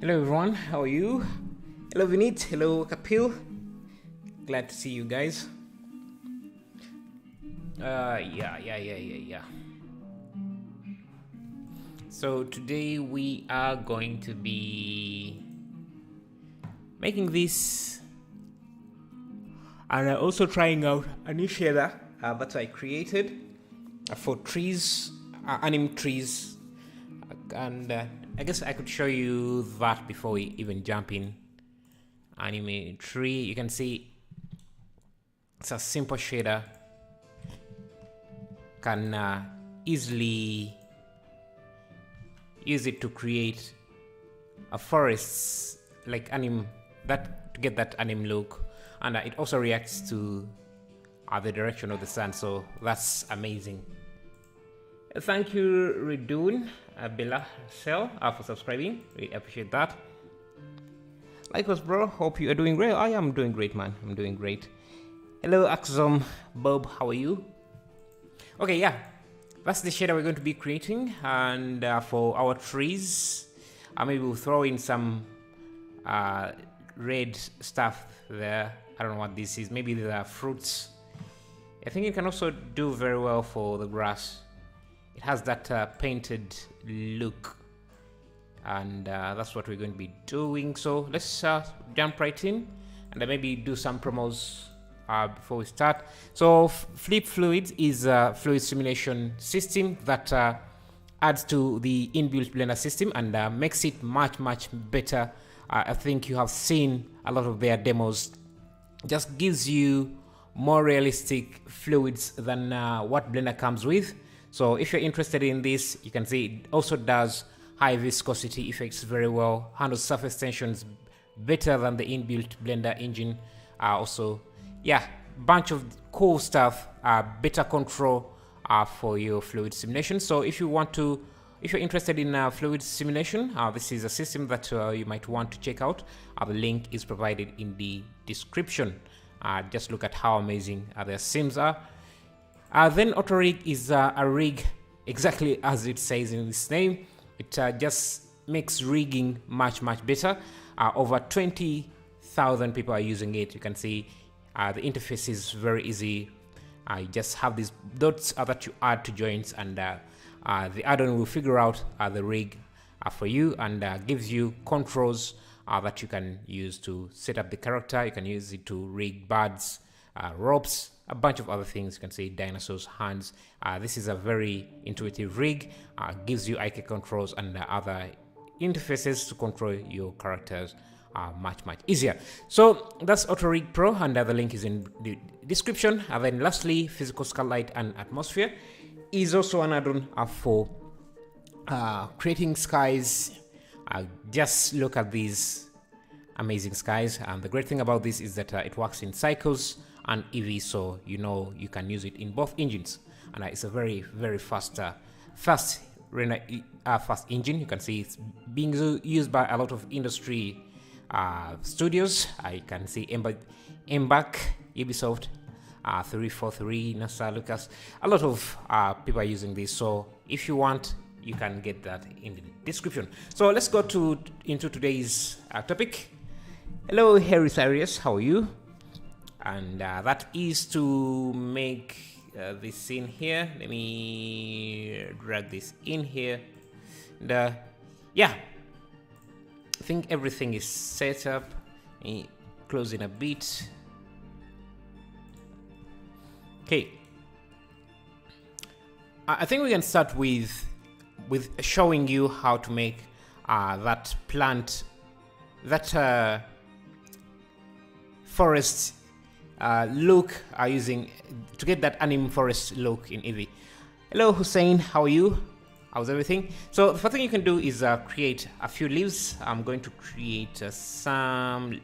Hello everyone, how are you? Hello Vinit, hello Kapil. Glad to see you guys. Yeah. So today we are going to be making this and also trying out a new shader that I created for trees, anime trees, and I guess I could show you that before we even jump in. Anime tree, you can see it's a simple shader, can easily use it to create a forest like anime, that to get that anime look, and it also reacts to the direction of the sun, so that's amazing. Thank you Redun Bella Cell for subscribing, really appreciate that. Likewise bro, hope you are doing great. I am doing great, man. I'm doing great. Hello Axom Bob, how are you? Okay, yeah, that's the shader we're going to be creating, and for our trees maybe we'll throw in some red stuff there. I don't know what this is, maybe these are fruits. I think it can also do very well for the grass. It has that painted look, and that's what we're going to be doing. So let's jump right in and maybe do some promos before we start. So Flip Fluids is a fluid simulation system that adds to the inbuilt Blender system and makes it much better. I think you have seen a lot of their demos. Just gives you more realistic fluids than what Blender comes with. So if you're interested in this, you can see it also does high viscosity effects very well, handles surface tensions better than the inbuilt Blender engine. Also, yeah, bunch of cool stuff, better control for your fluid simulation. So if you're interested in fluid simulation, this is a system that you might want to check out. The link is provided in the description. Just look at how amazing their sims are. Then AutoRig is a rig exactly as it says in its name. It just makes rigging much better. Over 20,000 people are using it. You can see the interface is very easy. You just have these dots that you add to joints, and the add-on will figure out the rig for you and gives you controls that you can use to set up the character. You can use it to rig birds, ropes, a bunch of other things. You can see dinosaurs, hands. This is a very intuitive rig. Gives you IK controls and other interfaces to control your characters much easier. So that's AutoRig Pro, and the link is in the description. And then lastly, Physical Skylight and Atmosphere is also an add-on for creating skies. Just look at these amazing skies, and the great thing about this is that it works in cycles and EV, so you know you can use it in both engines, and it's a very fast engine. You can see it's being used by a lot of industry studios. I can see Embark, Ubisoft, 343, NASA, Lucas. A lot of people are using this, so if you want, you can get that in the description. So let's go into today's topic. Hello Harry Cyrus, how are you? And that is to make this scene here. Let me drag this in here. And yeah, I think everything is set up. Let me close in a bit. Okay, I think we can start with showing you how to make that plant, that forest look, using to get that anime forest look in Eevee. Hello Hussein, how are you? How's everything? So the first thing you can do is create a few leaves. I'm going to create some.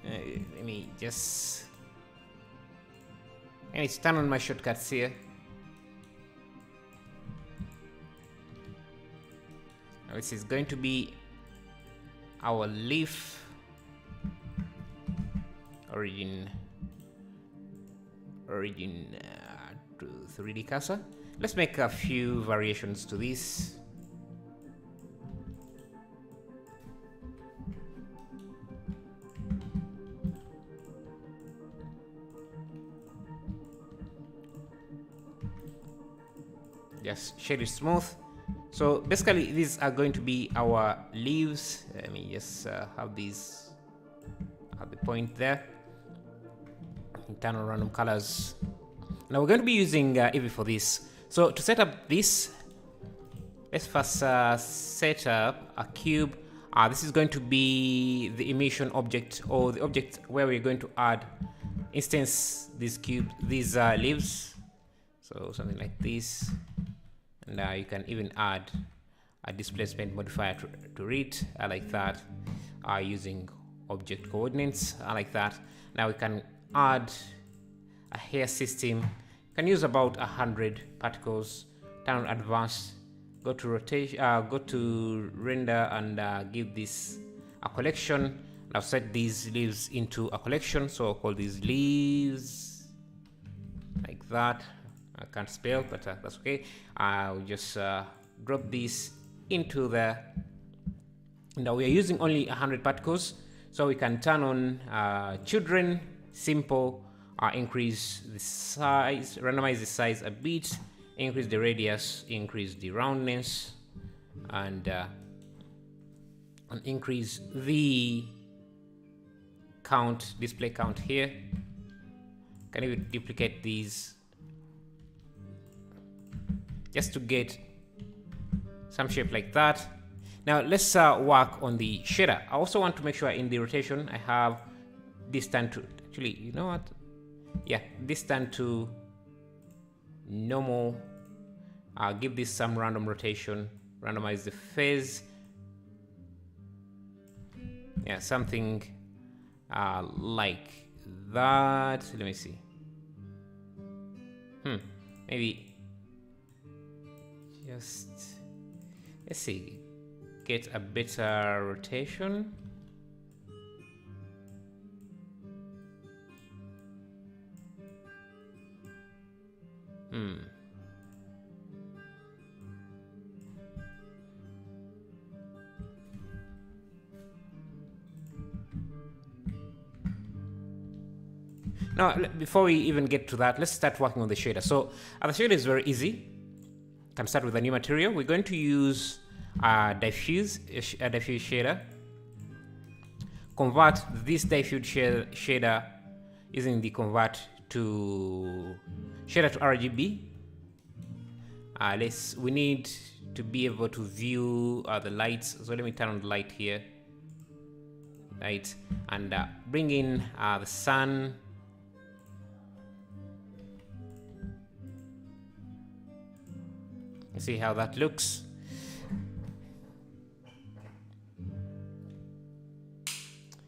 Let me just. And it's turn on my shortcuts here. This is going to be our leaf origin to 3D cursor. Let's make a few variations to this. just shade it smooth. So basically these are going to be our leaves. Let me just have these at the point there. Turn on random colors. Now we're going to be using Eevee for this. So to set up this, let's first set up a cube. This is going to be the emission object, or the object where we're going to add instance these leaves. So something like this, and you can even add a displacement modifier to it. I like that. Using object coordinates, I like that. Now we can add a hair system. You can use about 100 particles. Turn on advanced. Go to rotation. Go to render and give this a collection. Now set these leaves into a collection. So I'll call these leaves like that. I can't spell, but that's okay. I'll just drop this into there. Now we are using only 100 particles, so we can turn on children, simple, increase the size, randomize the size a bit, increase the radius, increase the roundness, and increase the count, display count here. Can even duplicate these just to get some shape like that. Now let's work on the shader. I also want to make sure in the rotation I have this turn to, actually, you know what? Yeah, this turn to normal. I'll give this some random rotation, randomize the phase. Yeah, something like that. Let me see. Maybe just, let's see, get a better rotation. Now, before we even get to that, let's start working on the shader. So the shader is very easy. You can start with a new material. We're going to use a diffuse shader. Convert this diffuse shader using the convert to shader to RGB. We need to be able to view the lights. So let me turn on the light here. Light, and bring in the sun. See how that looks.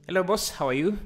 Hello boss, how are you?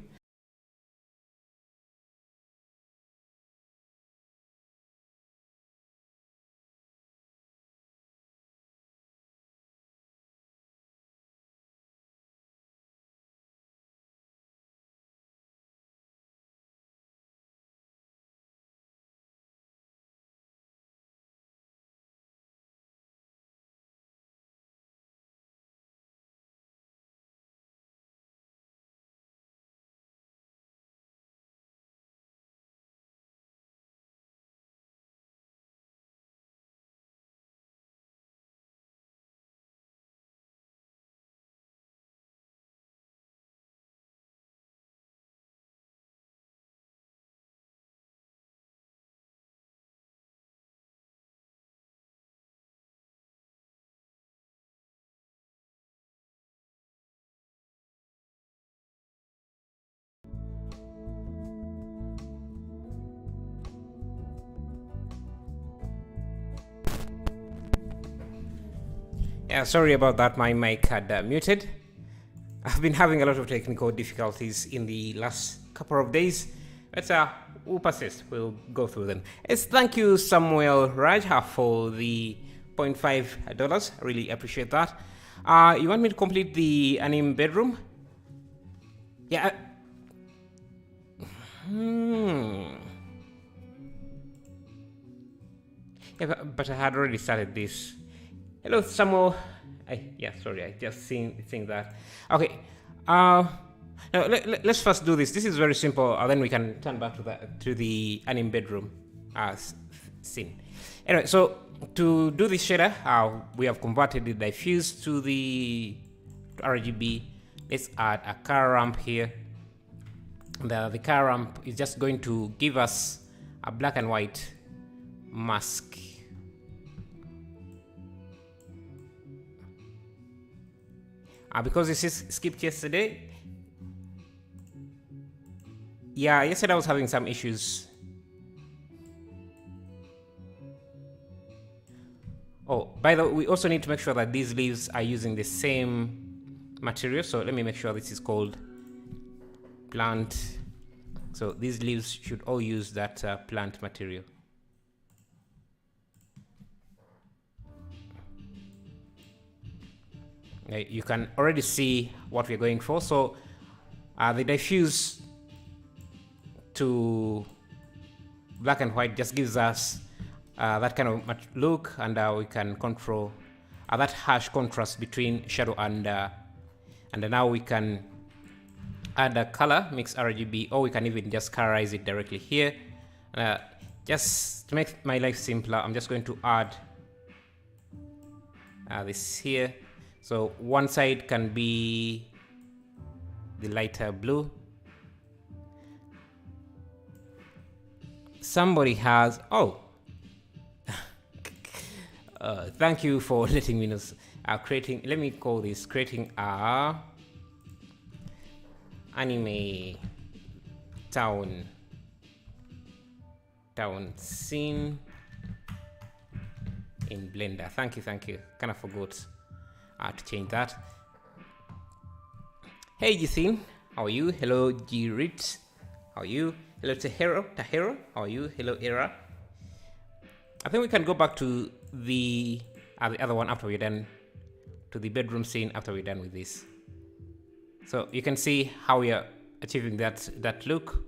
Yeah, sorry about that, my mic had muted. I've been having a lot of technical difficulties in the last couple of days, but we'll persist, we'll go through them. Thank you, Samuel Rajha, for the $0.5. I really appreciate that. You want me to complete the anime bedroom? Yeah. Yeah, but I had already started this. Hello, Samuel. Yeah, sorry, I just seen that. Okay. Now let's first do this. This is very simple. Then we can turn back to the anime bedroom scene. Anyway, so to do this shader, we have converted the diffuse to the RGB. Let's add a car ramp here. The car ramp is just going to give us a black and white mask. Because this is skipped yesterday. Yeah, yesterday I was having some issues. Oh, by the way, we also need to make sure that these leaves are using the same material. So let me make sure this is called plant. So these leaves should all use that plant material. You can already see what we're going for. So the diffuse to black and white just gives us that kind of look, and we can control that harsh contrast between shadow and now we can add a color, mix RGB, or we can even just colorize it directly here. Just to make my life simpler, I'm just going to add this here. So one side can be the lighter blue. Somebody has, thank you for letting me know. Creating, let me call this creating a anime town scene in Blender. Thank you. Kind of forgot to change that. Hey Jithin, how are you? Hello Girit, how are you? Hello Tahiro, how are you? Hello Era. I think we can go back to the other one after we're done, to the bedroom scene after we're done with this. So you can see how we are achieving that look.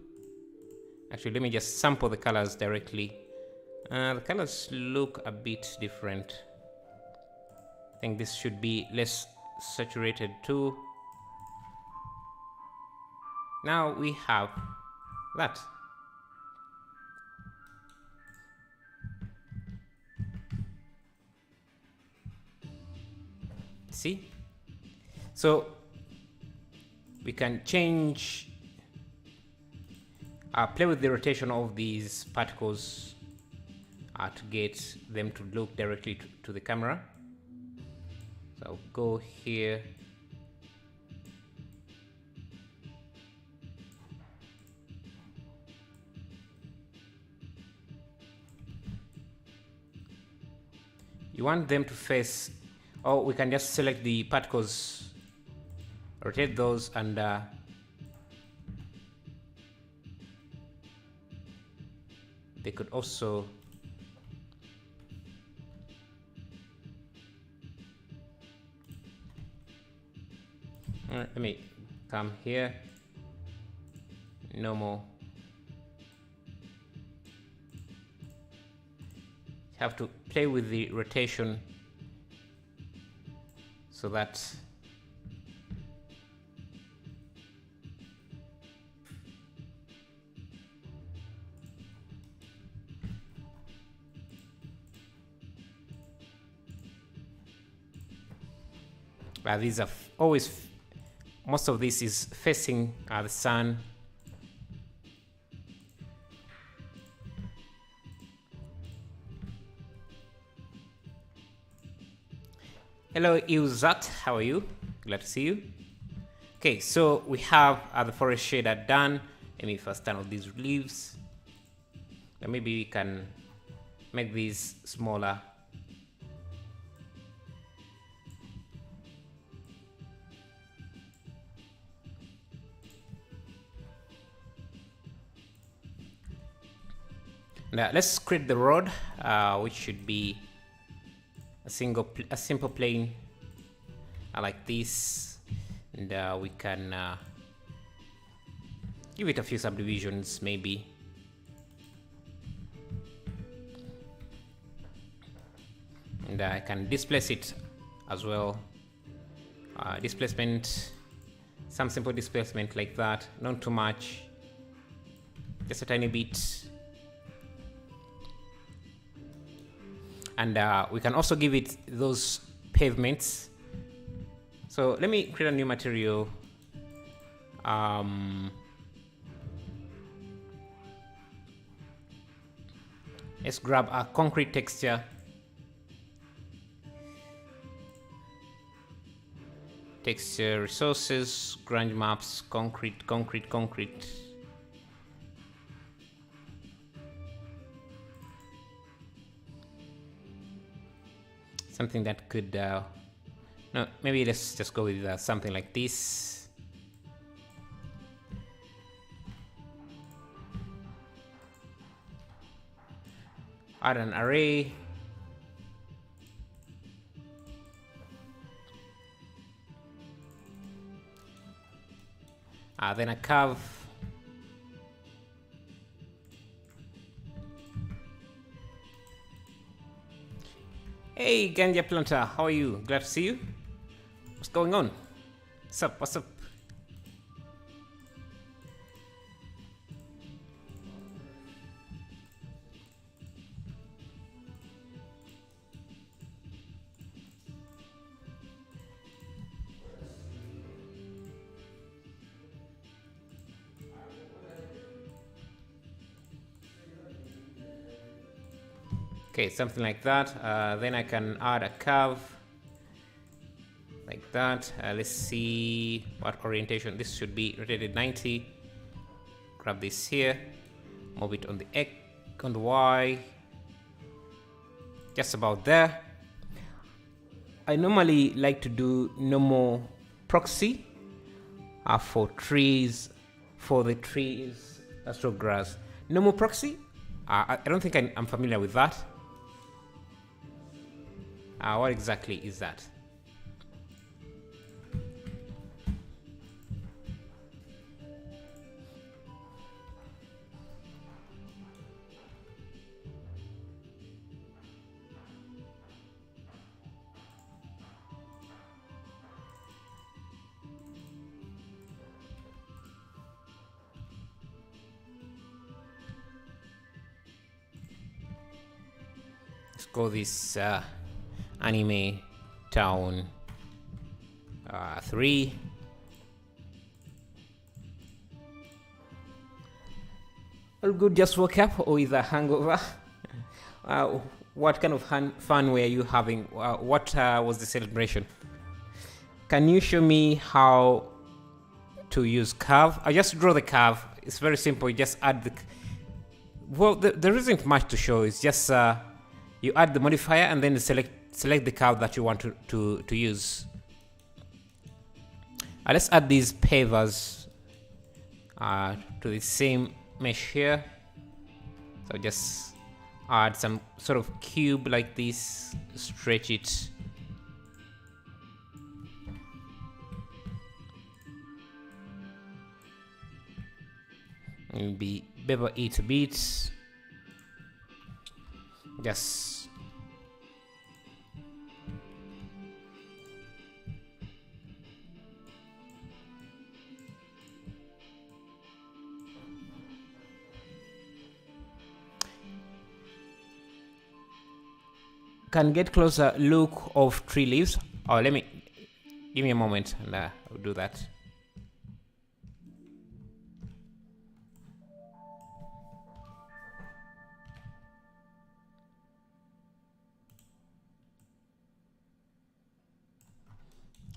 Actually, let me just sample the colors directly. The colors look a bit different. I think this should be less saturated too. Now we have that. See? So we can change, play with the rotation of these particles to get them to look directly to the camera. So I'll go here. You want them to face, or we can just select the particles, rotate those, and they could also let me come here, normal. Have to play with the rotation so that these are always, most of this is facing the sun. Hello Iuzat, how are you? Glad to see you. Okay, so we have the forest shader done. Let me first turn off these leaves. And maybe we can make these smaller. Now let's create the road, which should be a simple plane like this, and we can give it a few subdivisions maybe. And I can displace it as well. Displacement, some simple displacement like that, not too much, just a tiny bit. and we can also give it those pavements. So let me create a new material. Let's grab a concrete texture. Texture, resources, grunge maps, concrete. Something that could, no, maybe let's just go with something like this. Add an array. Then a curve. Hey, Ganja Planter, how are you? Glad to see you. What's going on? What's up? Okay, something like that. Then I can add a curve like that. Let's see what orientation. This should be rotated 90. Grab this here, move it on the X, on the Y, just about there. I normally like to do normal proxy for trees, for the trees, that's for grass. Normal proxy, I don't think I'm familiar with that. What exactly is that? Let's call this anime town 3. All good, just woke up or with a hangover? What kind of fun were you having? What was the celebration? Can you show me how to use curve? I just draw the curve. It's very simple. You just add the... Well, there isn't much to show. It's just you add the modifier and then select the curve that you want to use. Let's add these pavers to the same mesh here. So just add some sort of cube like this, stretch it. Maybe bevel it a bit. Just can get closer look of tree leaves. Oh, give me a moment and I'll do that.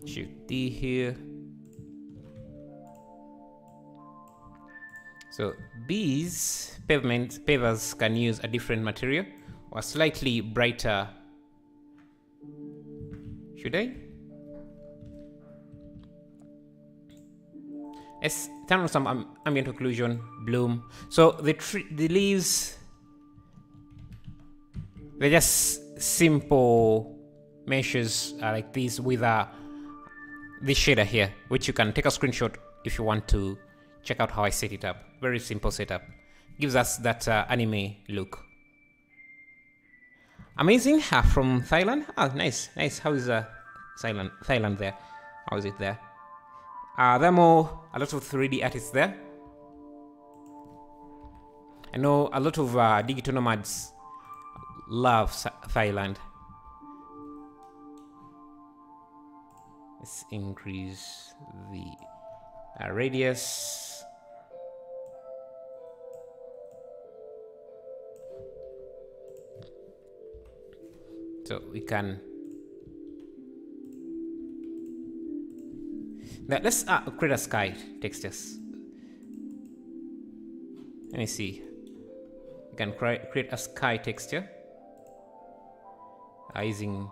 Shift D here. So these pavers can use a different material or slightly brighter. Should I? Let's turn on some ambient occlusion, bloom. So the leaves, they're just simple meshes like this with this shader here, which you can take a screenshot if you want to check out how I set it up. Very simple setup. Gives us that anime look. Amazing. From Thailand. Oh, nice. How is Thailand there? How is it there? There are a lot of 3D artists there. I know a lot of digital nomads love Thailand. Let's increase the radius. So we can. Now let's create a sky textures. Let me see. You can create a sky texture using.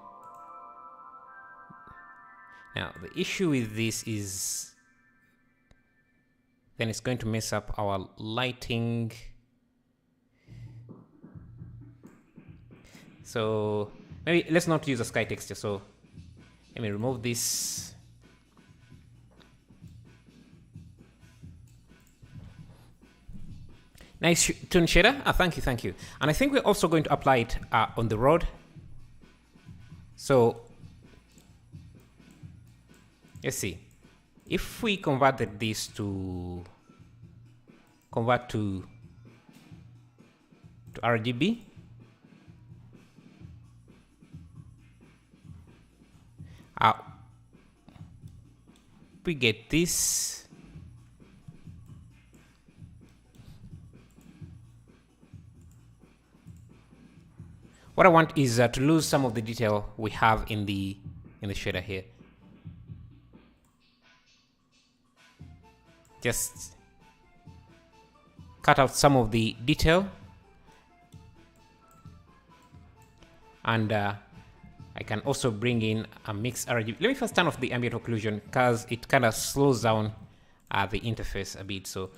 Now the issue with this is then it's going to mess up our lighting. So maybe let's not use a sky texture. So let me remove this. Nice tune shader. Thank you. And I think we're also going to apply it on the road. So let's see. If we converted this to RGB, we get this. What I want is to lose some of the detail we have in the shader here. Just cut out some of the detail, and I can also bring in a mixed RGB. Let me first turn off the ambient occlusion because it kind of slows down the interface a bit. So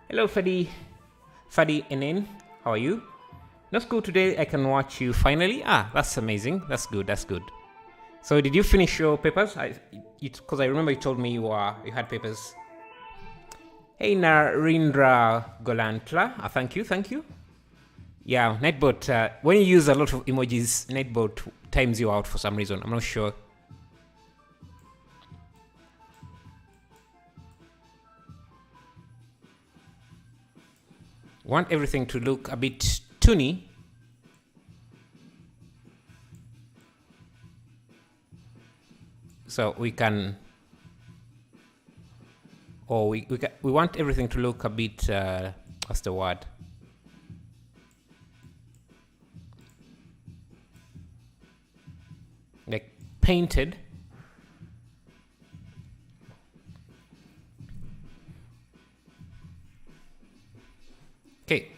hello Fadi NN, how are you? No school today, I can watch you finally. That's amazing. That's good. So did you finish your papers? Because I remember you told me you had papers. Hey Narindra Golantla, thank you. Yeah, Nightbot, when you use a lot of emojis, Nightbot times you out for some reason. I'm not sure. Want everything to look a bit toony. So we can, or we want everything to look a bit, what's the word? Like painted. Okay.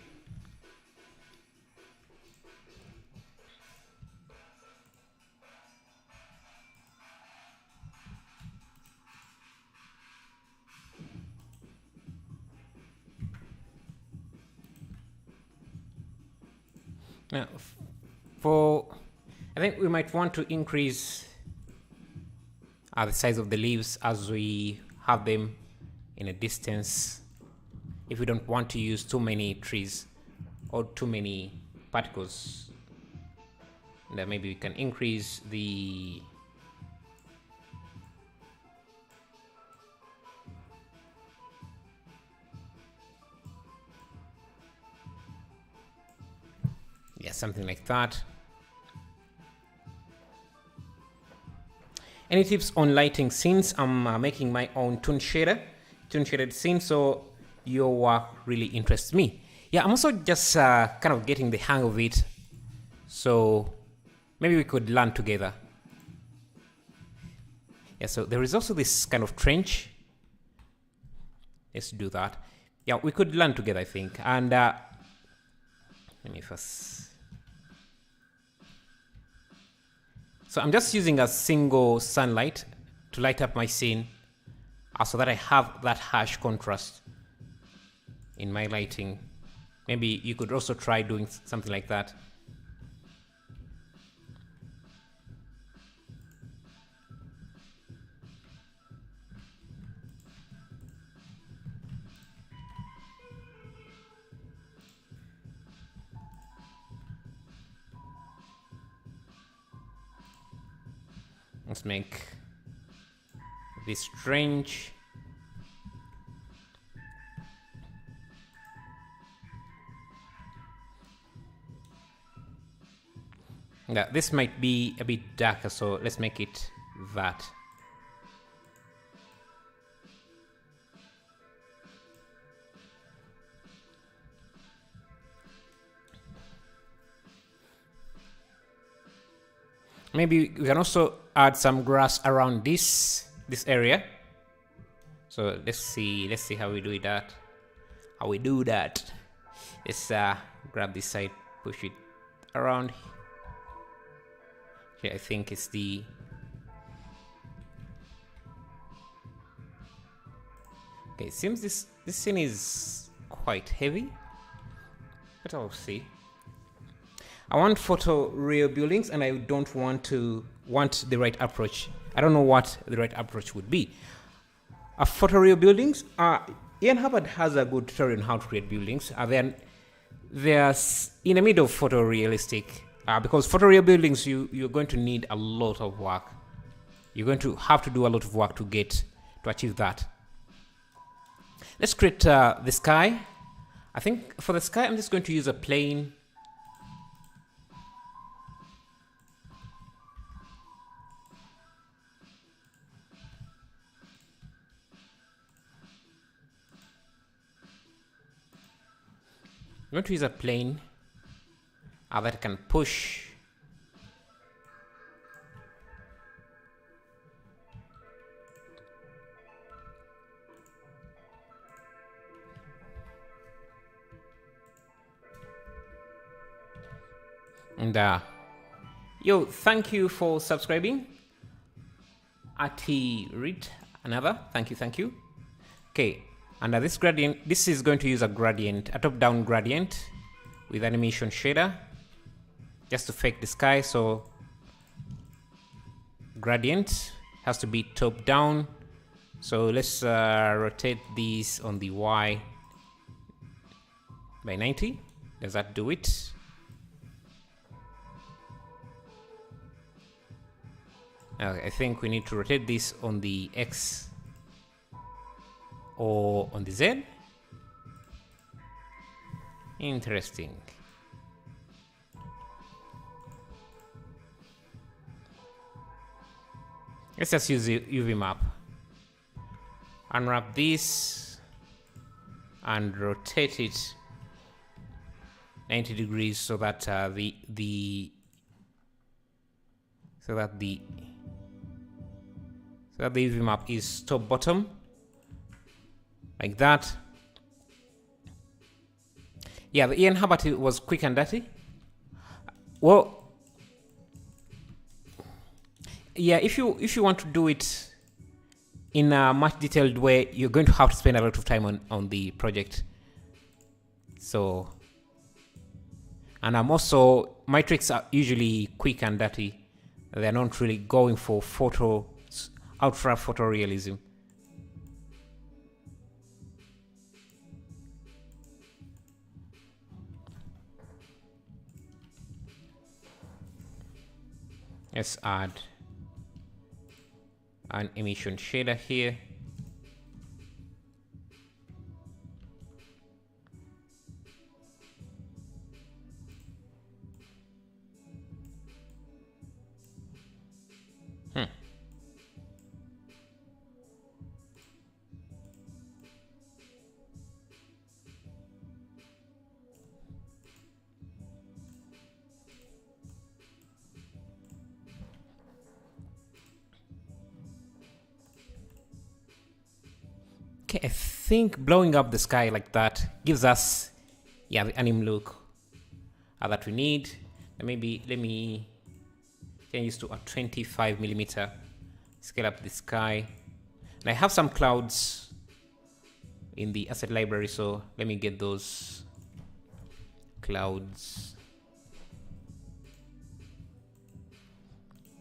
Now, I think we might want to increase the size of the leaves as we have them in a distance. If we don't want to use too many trees or too many particles, then maybe we can increase the something like that. Any tips on lighting scenes? I'm making my own tune shaded scene, so your work really interests me. Yeah, I'm also just kind of getting the hang of it, so maybe we could learn together. Yeah, so there is also this kind of trench. Let's do that. Yeah, we could learn together, I think. And let me first. So I'm just using a single sunlight to light up my scene so that I have that harsh contrast in my lighting. Maybe you could also try doing something like that. Let's make this strange. Yeah, this might be a bit darker, so let's make it that. Maybe we can also add some grass around this area. So let's see how we do that. Let's grab this side, push it around. Okay, I think it's the. Okay, it seems this scene is quite heavy, but I'll see. I want photoreal buildings, and I don't want the right approach. I don't know what the right approach would be. Photoreal buildings. Ian Hubbard has a good tutorial on how to create buildings. There's in the middle of photorealistic, because photoreal buildings you're going to need a lot of work. You're going to have to do a lot of work to achieve that. Let's create the sky. I think for the sky I'm just going to use a plane. I'm going to use a plane that can push. And yo, thank you for subscribing. Ati Reed, another. Thank you. Okay. Under this gradient, this is going to use a top-down gradient with animation shader, just to fake the sky. So gradient has to be top-down. So let's rotate these on the Y by 90. Does that do it? Okay, I think we need to rotate this on the X or on the Z. Interesting. Let's just use the UV map. Unwrap this and rotate it 90 degrees so that the UV map is top bottom. Like that. Yeah, the Ian Hubbard was quick and dirty. Well, yeah, if you want to do it in a much detailed way, you're going to have to spend a lot of time on the project. So, and I'm also, my tricks are usually quick and dirty. They're not really going for ultra photorealism. Let's add an emission shader here. Okay, I think blowing up the sky like that gives us, yeah, the anime look that we need. And maybe let me change this to a 25mm. Scale up the sky. And I have some clouds in the asset library, so let me get those clouds.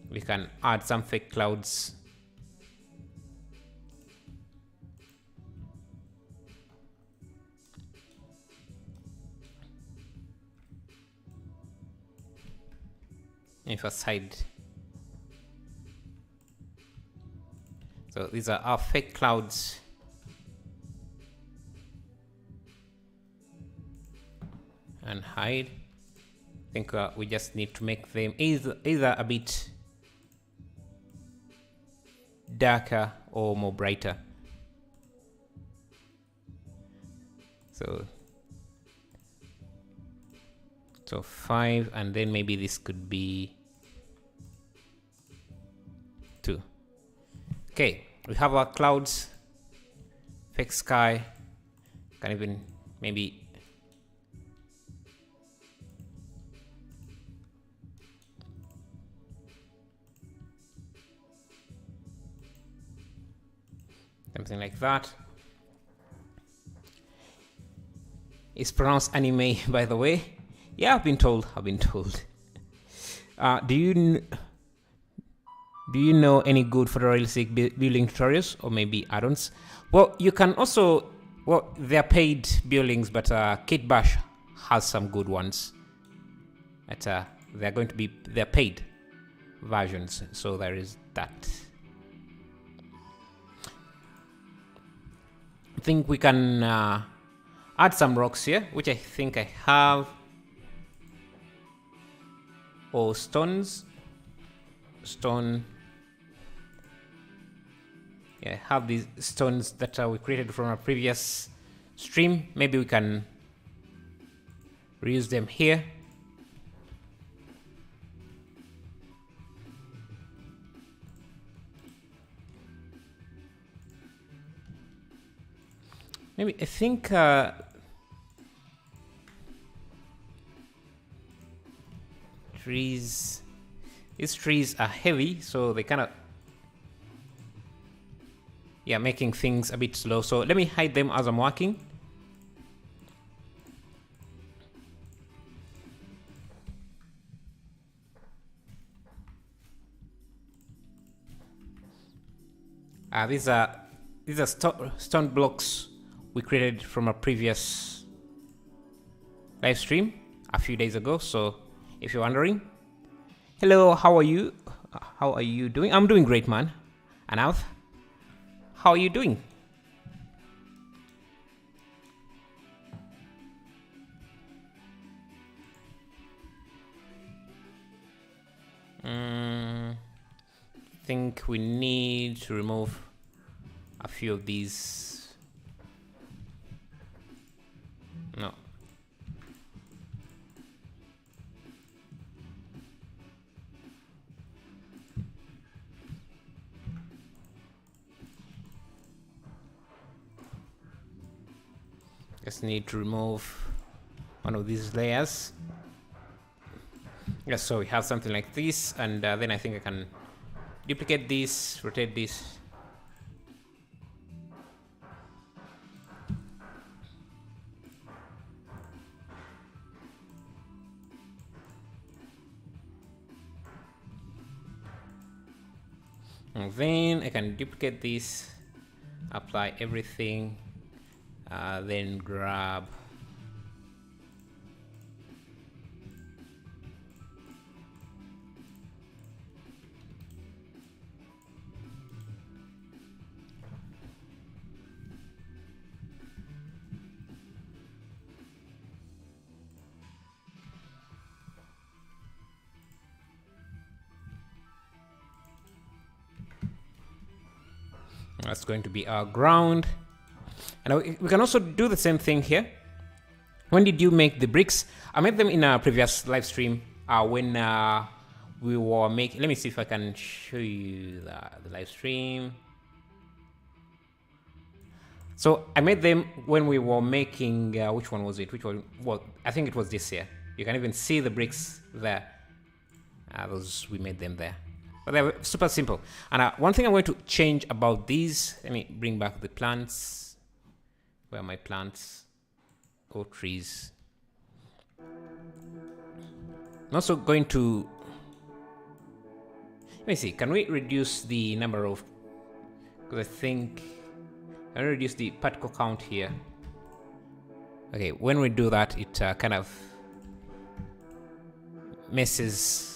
We can add some fake clouds. If a side. So these are our fake clouds. And hide. I think we just need to make them either a bit darker or more brighter. So 5, and then maybe this could be 2. Okay, we have our clouds, fake sky. Can even maybe something like that. It's pronounced anime, by the way. Yeah, I've been told. Do you know any good photorealistic building tutorials or maybe add-ons? Well, you can also, well, they're paid buildings, but Kit Bash has some good ones. They're paid versions, so there is that. I think we can add some rocks here, which I think I have. Or stones. Stone. Yeah, I have these stones that we created from a previous stream. Maybe we can reuse them here. Maybe I think these trees are heavy, so they kind of, yeah, making things a bit slow. So let me hide them as I'm working. These are stone blocks we created from a previous live stream a few days ago. So if you're wondering, hello, how are you? How are you doing? I'm doing great, man. Anav, how are you doing? I think we need to remove a few of these. No. Just need to remove one of these layers. Yes, so we have something like this, and then I think I can duplicate this, rotate this. And then I can duplicate this, apply everything, then grab that's going to be our ground. And we can also do the same thing here. When did you make the bricks? I made them in a previous live stream when we were making, let me see if I can show you the live stream. So I made them when we were making, which one was it? Which one? Well, I think it was this here. You can even see the bricks there. Those, we made them there. But they're super simple. And one thing I'm going to change about these, let me bring back the plants. Where are my plants? Or trees. I'm also going to, let me see, can we reduce the number of, because I think, can we reduce the particle count here? Okay, when we do that, it kind of messes.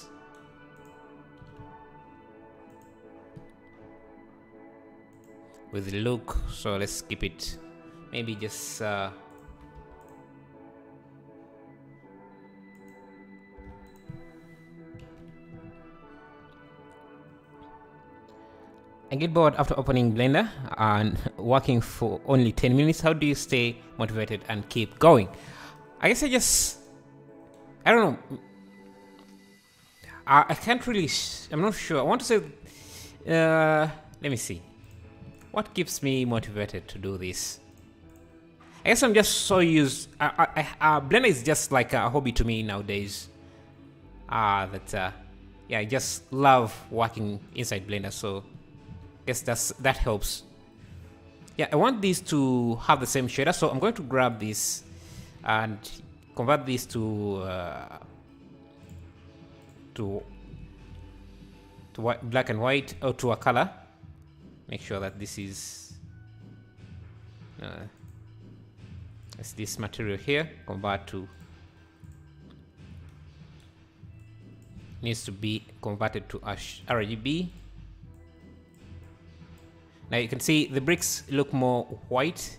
with the look, so let's keep it maybe just I get bored after opening Blender and working for only 10 minutes. How do you stay motivated and keep going? I guess I don't know. I can't really, I'm not sure. I want to say, let me see. What keeps me motivated to do this? I guess I'm just so used, Blender is just like a hobby to me nowadays. Yeah, I just love working inside Blender, so I guess that helps. Yeah, I want these to have the same shader, so I'm going to grab this and convert this to black and white, or to a color. Make sure that this is it's this material here. Convert to, needs to be converted to RGB. Now you can see the bricks look more white.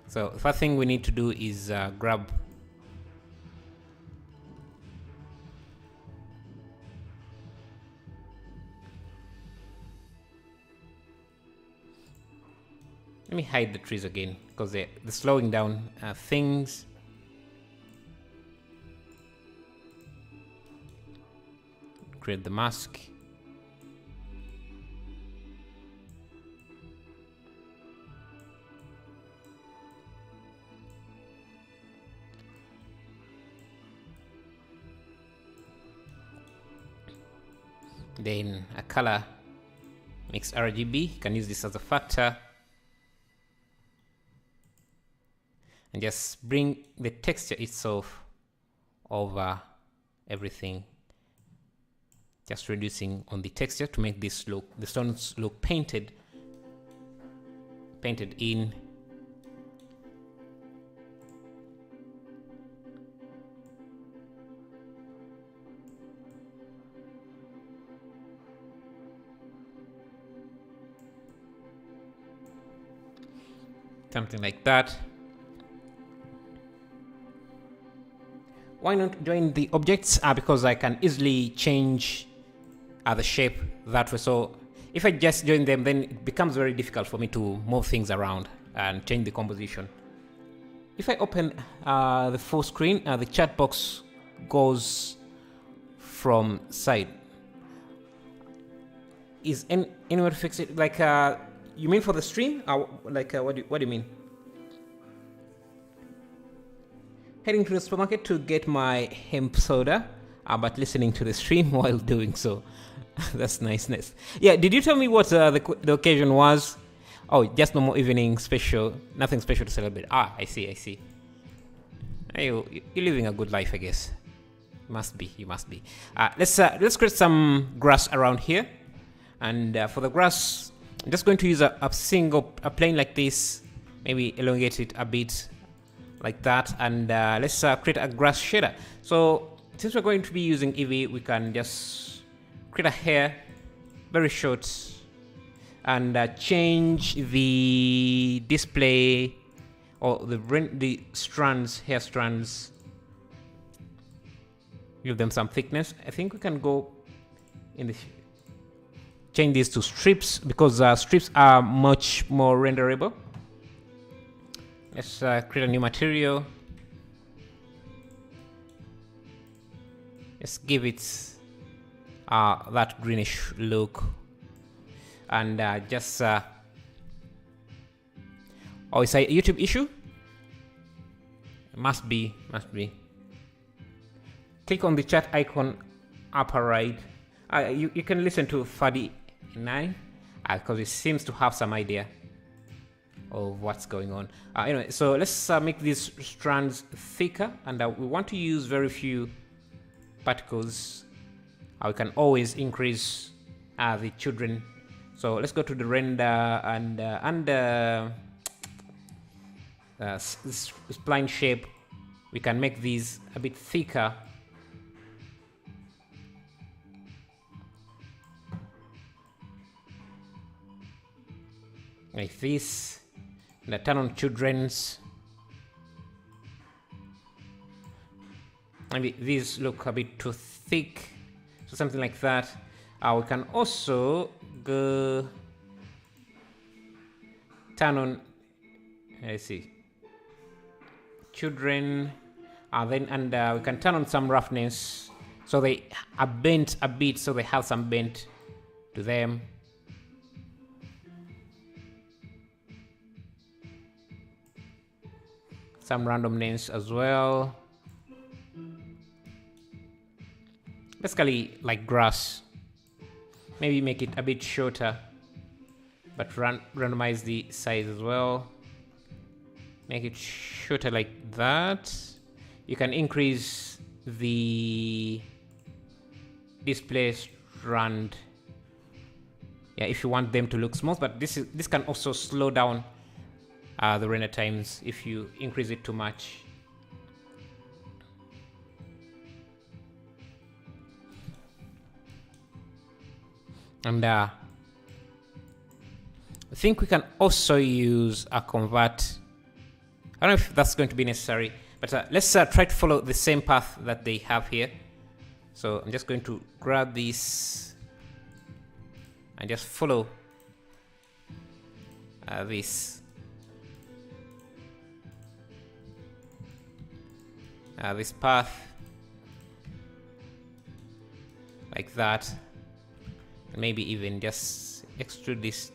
So the first thing we need to do is grab let me hide the trees again because they're slowing down things. Create the mask. Then a color mix RGB. You can use this as a factor. And just bring the texture itself over everything. Just reducing on the texture to make this look, the stones look painted in. Something like that. Why not join the objects? Because I can easily change the shape that way. So if I just join them, then it becomes very difficult for me to move things around and change the composition. If I open the full screen, the chat box goes from side. Is anywhere to fix it? Like, you mean for the stream? Like, what do you mean? Heading to the supermarket to get my hemp soda, but listening to the stream while doing so. That's niceness. Yeah, did you tell me what the occasion was? Oh, just no more evening special. Nothing special to celebrate. Ah, I see. You're living a good life, I guess. You must be. Let's create some grass around here. And for the grass, I'm just going to use a plane like this. Maybe elongate it a bit. Like that, and let's create a grass shader. So since we're going to be using Eevee, we can just create a hair, very short, and change the display or the strands, hair strands. Give them some thickness. I think we can go in the change these to strips because strips are much more renderable. Let's create a new material. Let's give it that greenish look, and just oh, it's a YouTube issue. Must be. Click on the chat icon upper right. You can listen to Fadi9 because it seems to have some idea of what's going on. Anyway, so let's make these strands thicker, and we want to use very few particles. We can always increase the children. So let's go to the render and spline shape. We can make these a bit thicker. like this. And I turn on children's. Maybe these look a bit too thick, so something like that. We can also go turn on, let's see, children, then we can turn on some roughness, so they are bent a bit, so they have some bent to them. Some randomness as well. Basically like grass. Maybe make it a bit shorter, but randomize the size as well. Make it shorter like that. You can increase the display strand, yeah, if you want them to look smooth, but this can also slow down the render times if you increase it too much. And I think we can also use a convert. I don't know if that's going to be necessary, but let's try to follow the same path that they have here. So I'm just going to grab this and just follow this path like that. Maybe even just extrude this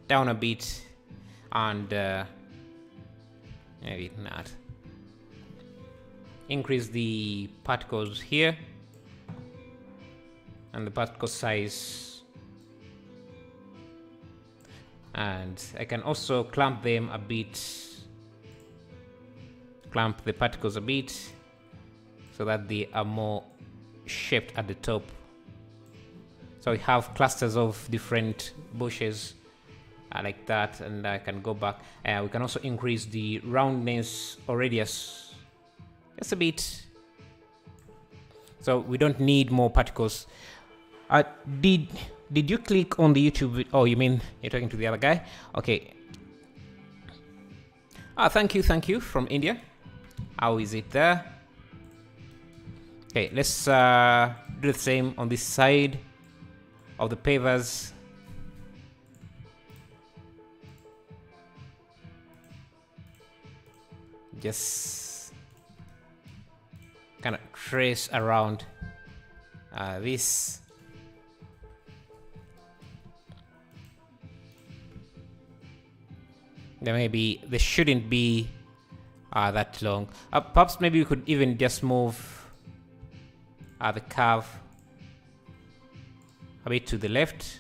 down a bit, and maybe not. Increase the particles here and the particle size, and I can also clamp them a bit, clamp the particles a bit so that they are more shaped at the top. So we have clusters of different bushes like that, and I can go back. We can also increase the roundness or radius just a bit, so we don't need more particles. Did you click on the YouTube? Oh, you mean you're talking to the other guy? Okay. Thank you from India. How is it there? Okay, let's do the same on this side of the pavers. Just kind of trace around this. They shouldn't be that long. Perhaps maybe we could even just move the curve a bit to the left.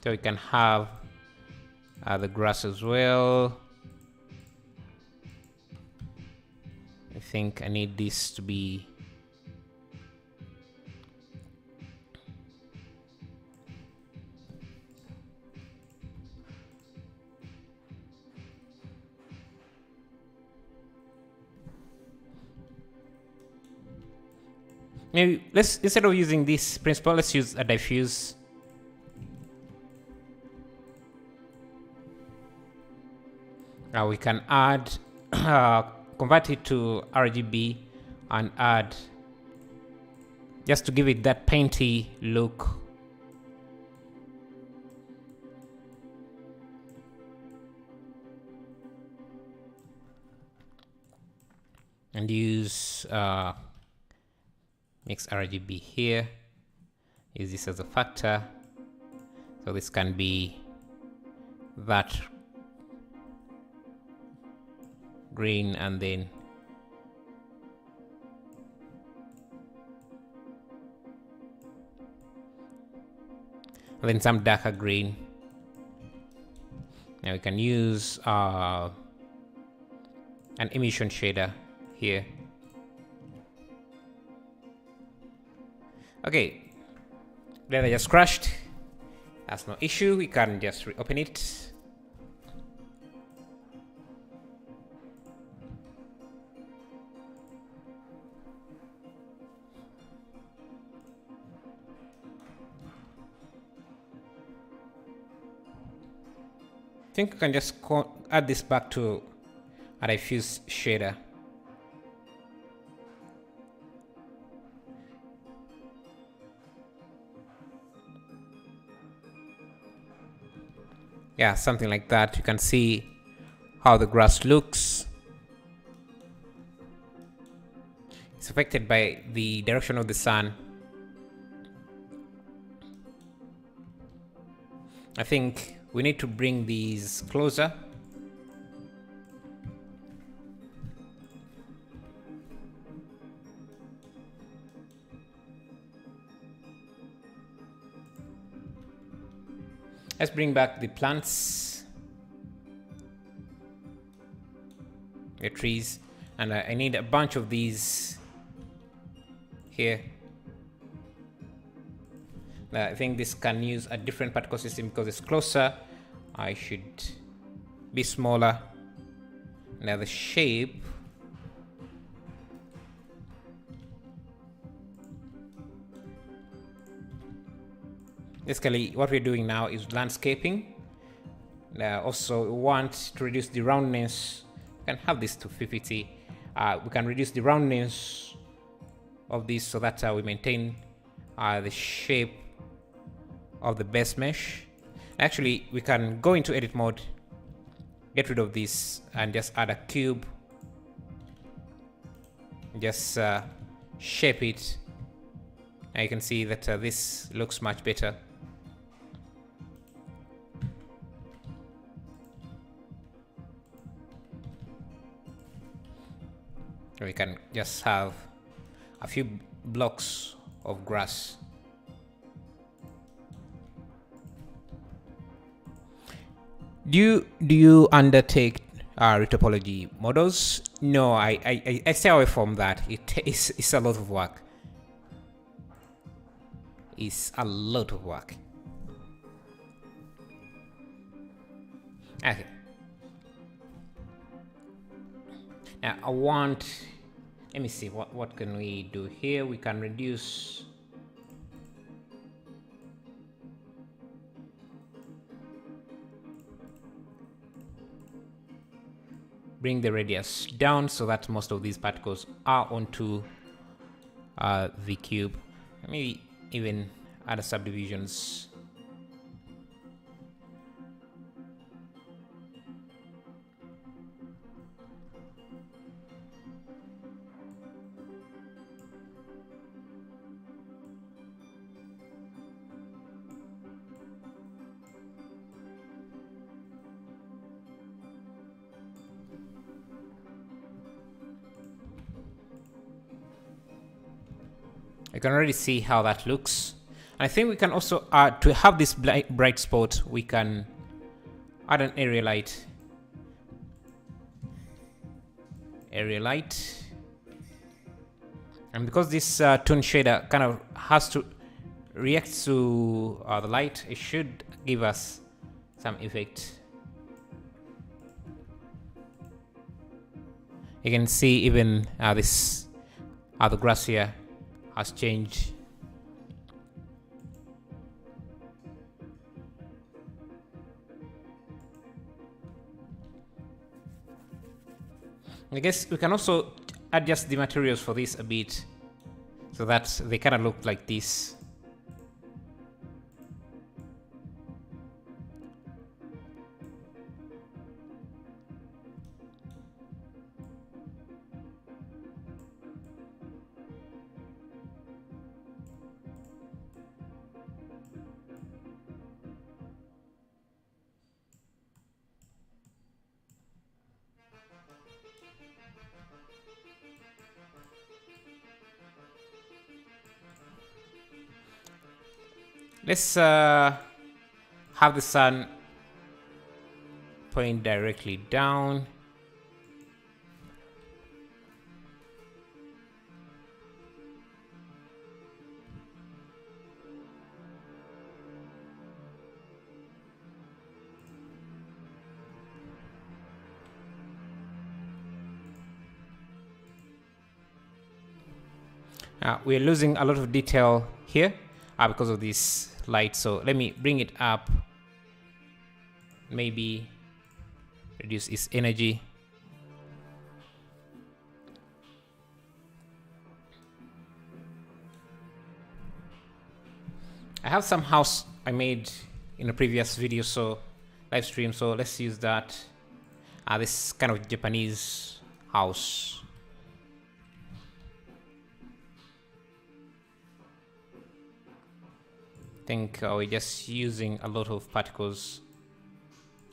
So we can have the grass as well. I think I need this to be maybe let's, instead of using this principle, let's use a diffuse. We can add convert it to RGB and add, just to give it that painty look. And use mix RGB here. Use this as a factor. So this can be that green, and then some darker green. Now we can use an emission shader here. Okay, Blender just crashed. That's no issue. We can just reopen it. think I can just add this back to a diffuse shader. Yeah, something like that. You can see how the grass looks. It's affected by the direction of the sun. I think we need to bring these closer. Let's bring back the plants, the trees, and I need a bunch of these here. I think this can use a different particle system because it's closer. I should be smaller. Now the shape, basically what we're doing now is landscaping. Also we want to reduce the roundness. We can have this to 50. We can reduce the roundness of this so that we maintain the shape of the base mesh. Actually, we can go into edit mode, get rid of this, and just add a cube. Just shape it. Now you can see that this looks much better. We can just have a few blocks of grass. Do you undertake retopology models? No, I stay away from that. It's a lot of work. It's a lot of work. Okay. Now I want, let me see, what can we do here? We can reduce bring the radius down so that most of these particles are onto the cube. Maybe even other subdivisions. You can already see how that looks. I think we can also to have this bright spot, we can add an area light. Area light. And because this tone shader kind of has to react to the light, it should give us some effect. You can see even this the grass here has changed. I guess we can also adjust the materials for this a bit so that they kind of look like this. Let's have the sun point directly down. We're losing a lot of detail here because of this light, so let me bring it up maybe reduce its energy. I have some house I made in a previous video, so live stream, so let's use that. This kind of Japanese house. I think we're just using a lot of particles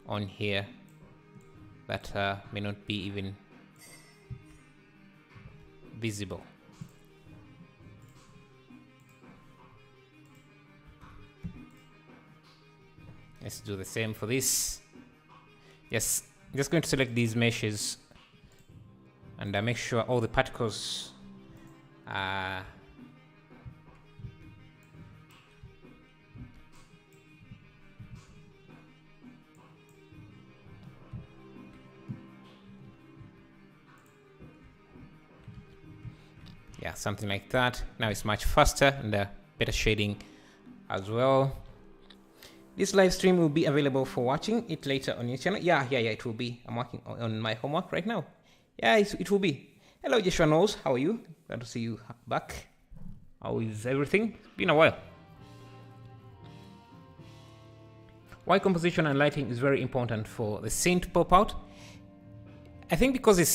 on here that may not be even visible. Let's do the same for this. Yes, I'm just going to select these meshes and make sure all the particles are something like that. Now it's much faster and better shading as well. This live stream will be available for watching it later on your channel. Yeah, it will be. I'm working on my homework right now. Yeah, it will be. Hello, Joshua Knowles. How are you? Glad to see you back. How is everything? It's been a while. Why composition and lighting is very important for the scene to pop out? I think because it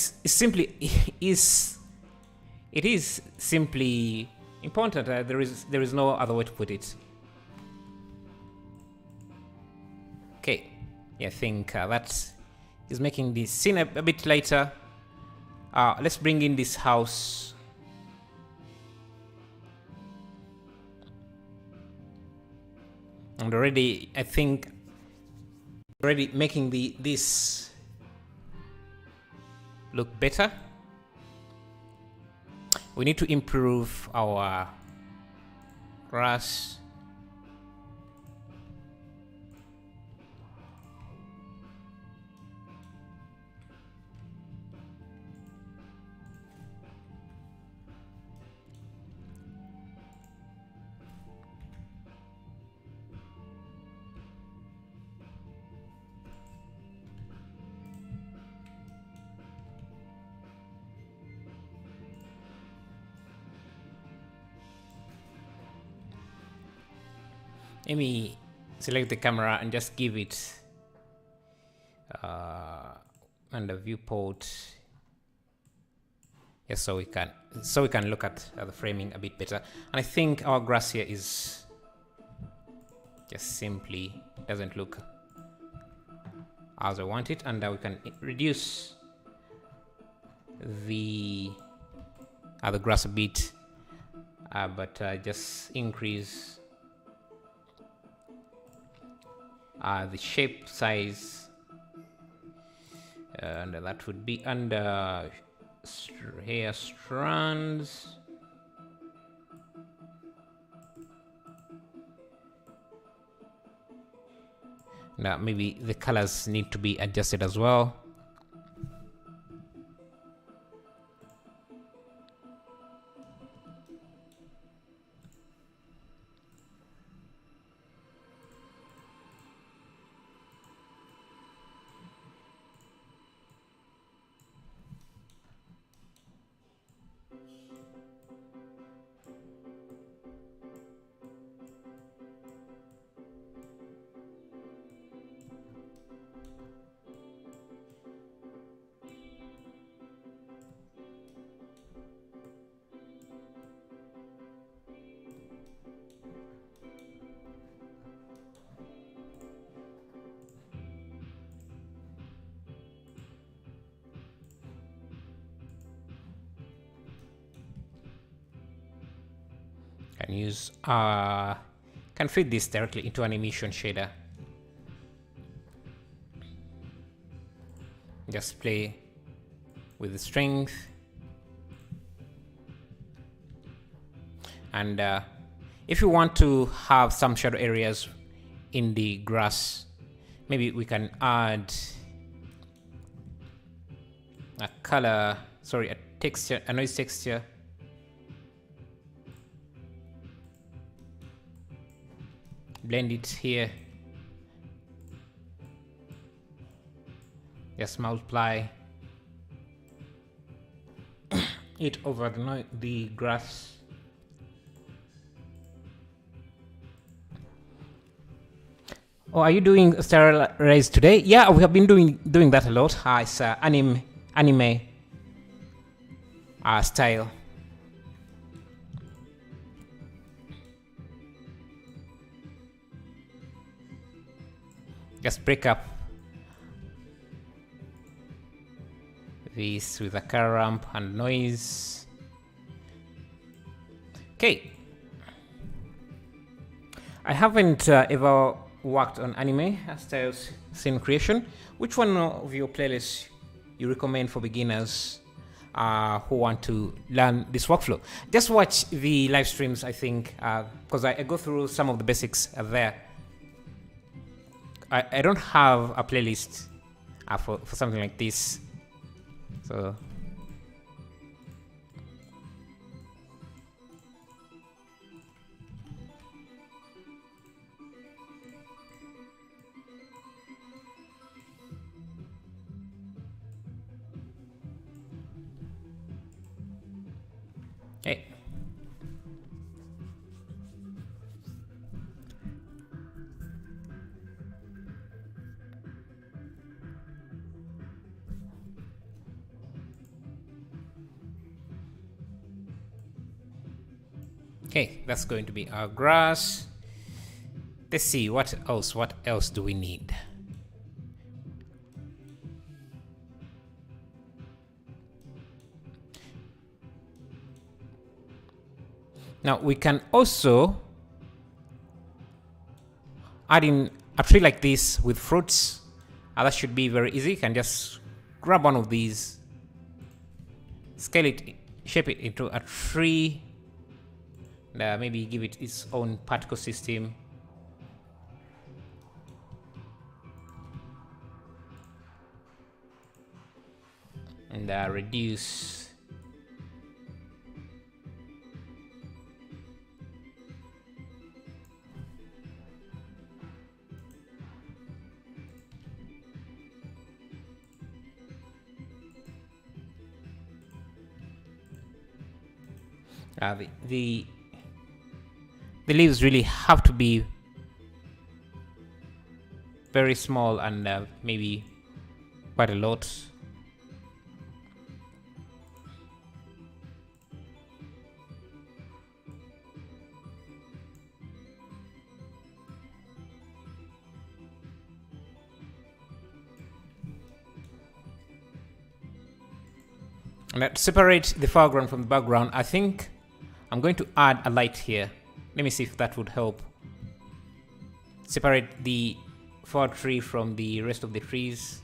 is simply important. There is no other way to put it. Okay, yeah, I think that is making the scene a bit lighter. Let's bring in this house. And already, I think, making this look better. We need to improve our grass. Let me select the camera and just give it and the viewport. Yes, so we can look at the framing a bit better. And I think our grass here is just simply doesn't look as I want it, and we can reduce the grass a bit, but just increase the shape size, and that would be under hair strands. Now maybe the colors need to be adjusted as well. Can use can feed this directly into an emission shader. Just play with the strength, and if you want to have some shadow areas in the grass, maybe we can add a color, a texture, a noise texture. Blend it here. Just multiply it over the grass. Oh, are you doing sterilize today? Yeah, we have been doing that a lot. It's anime style. Just break up this with a car ramp and noise. Okay. I haven't ever worked on anime styles scene creation. Which one of your playlists you recommend for beginners who want to learn this workflow? Just watch the live streams, I think, because I go through some of the basics there. I don't have a playlist for something like this, so hey. Okay, that's going to be our grass. Let's see what else do we need? Now we can also add in a tree like this with fruits. That should be very easy. You can just grab one of these, scale it, shape it into a tree, and maybe give it its own particle system. And reduce the leaves really have to be very small and maybe quite a lot. And to separate the foreground from the background, I think I'm going to add a light here. Let me see if that would help. Separate the fir tree from the rest of the trees.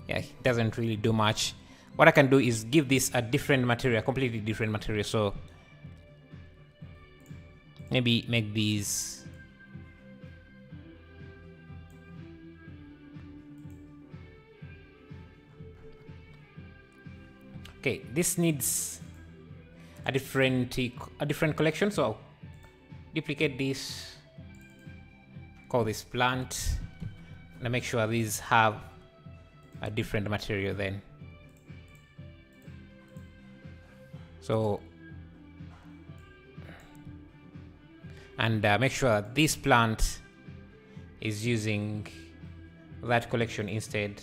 Yeah, it doesn't really do much. What I can do is give this a different material, a completely different material. So maybe make these okay. This needs a different collection, so I'll duplicate this, call this plant, and make sure these have a different material then. So and make sure this plant is using that collection instead.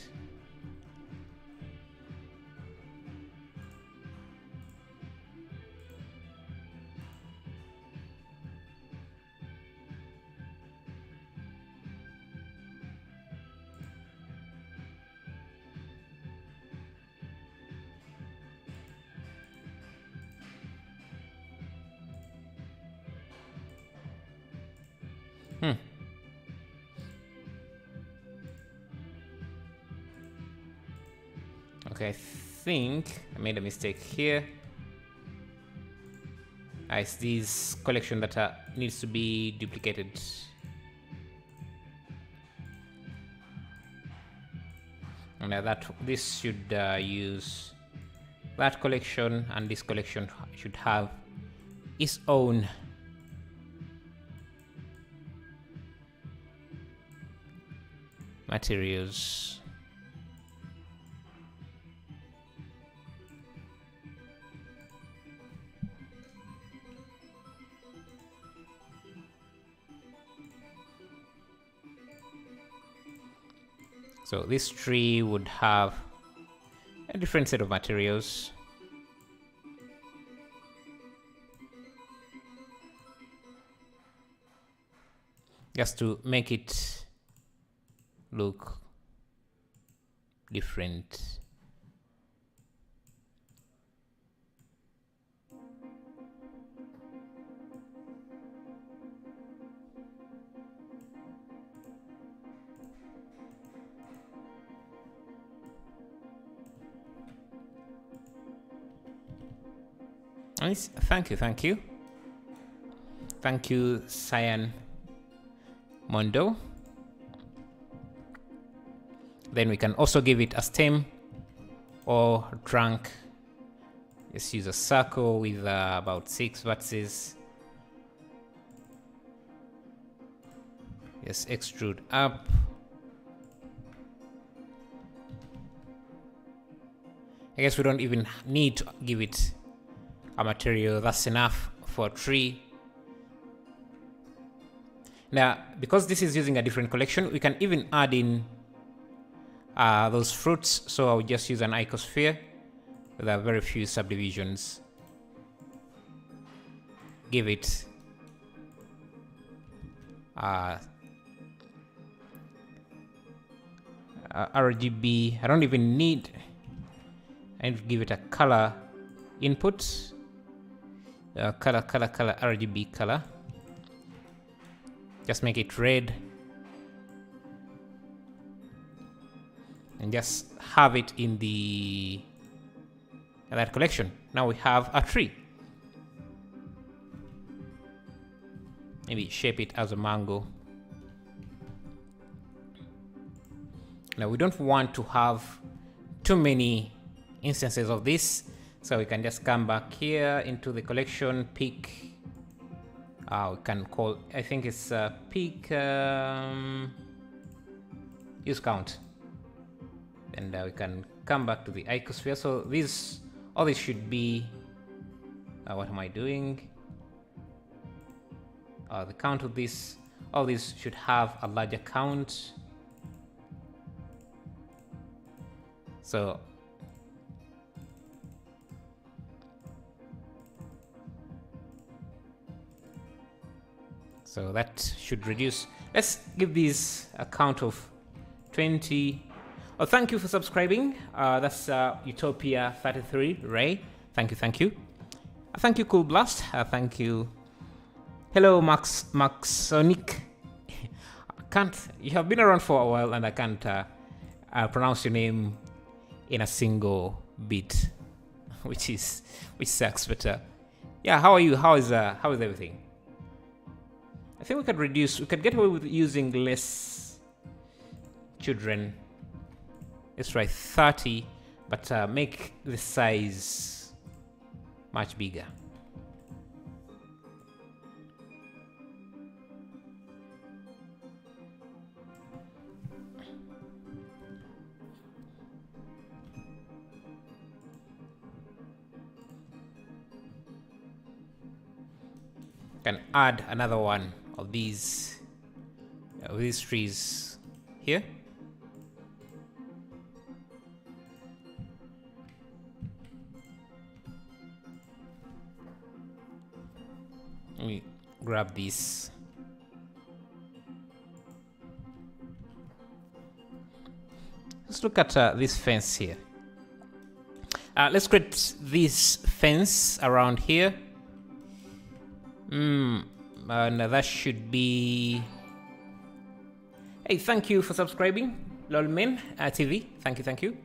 Okay, I think I made a mistake here. It's this collection that needs to be duplicated. And this should use that collection, and this collection should have its own materials. So this tree would have a different set of materials. Just to make it look different. Nice. Thank you, thank you. Thank you, Cyan Mondo. Then we can also give it a stem or trunk. Let's use a circle with about 6 vertices. Just extrude up. I guess we don't even need to give it a material. That's enough for a tree. Now, because this is using a different collection, we can even add in those fruits. So I'll just use an icosphere with a very few subdivisions. Give it RGB. I don't even need. I need to give it a color input. Color RGB color. Just make it red and just have it in that collection. Now we have a tree. Maybe shape it as a mango. Now we don't want to have too many instances of this, so we can just come back here into the collection, pick. We can call, I think it's pick use count, and we can come back to the icosphere. So all this should be what am I doing? The count of this, all these should have a larger count. So that should reduce. Let's give these a count of 20. Oh, thank you for subscribing. That's Utopia 33 Ray. Thank you. Thank you, Cool Blast. Thank you. Hello, Maxonic. You have been around for a while, and I can't pronounce your name in a single beat, which sucks. But yeah, how are you? How is everything? I think we could get away with using less children. Let's try 30, but make the size much bigger. Can add another one of these trees here. Let me grab this. Let's look at this fence here. Let's create this fence around here. And that should be. Hey, thank you for subscribing, Lolmen TV. Thank you.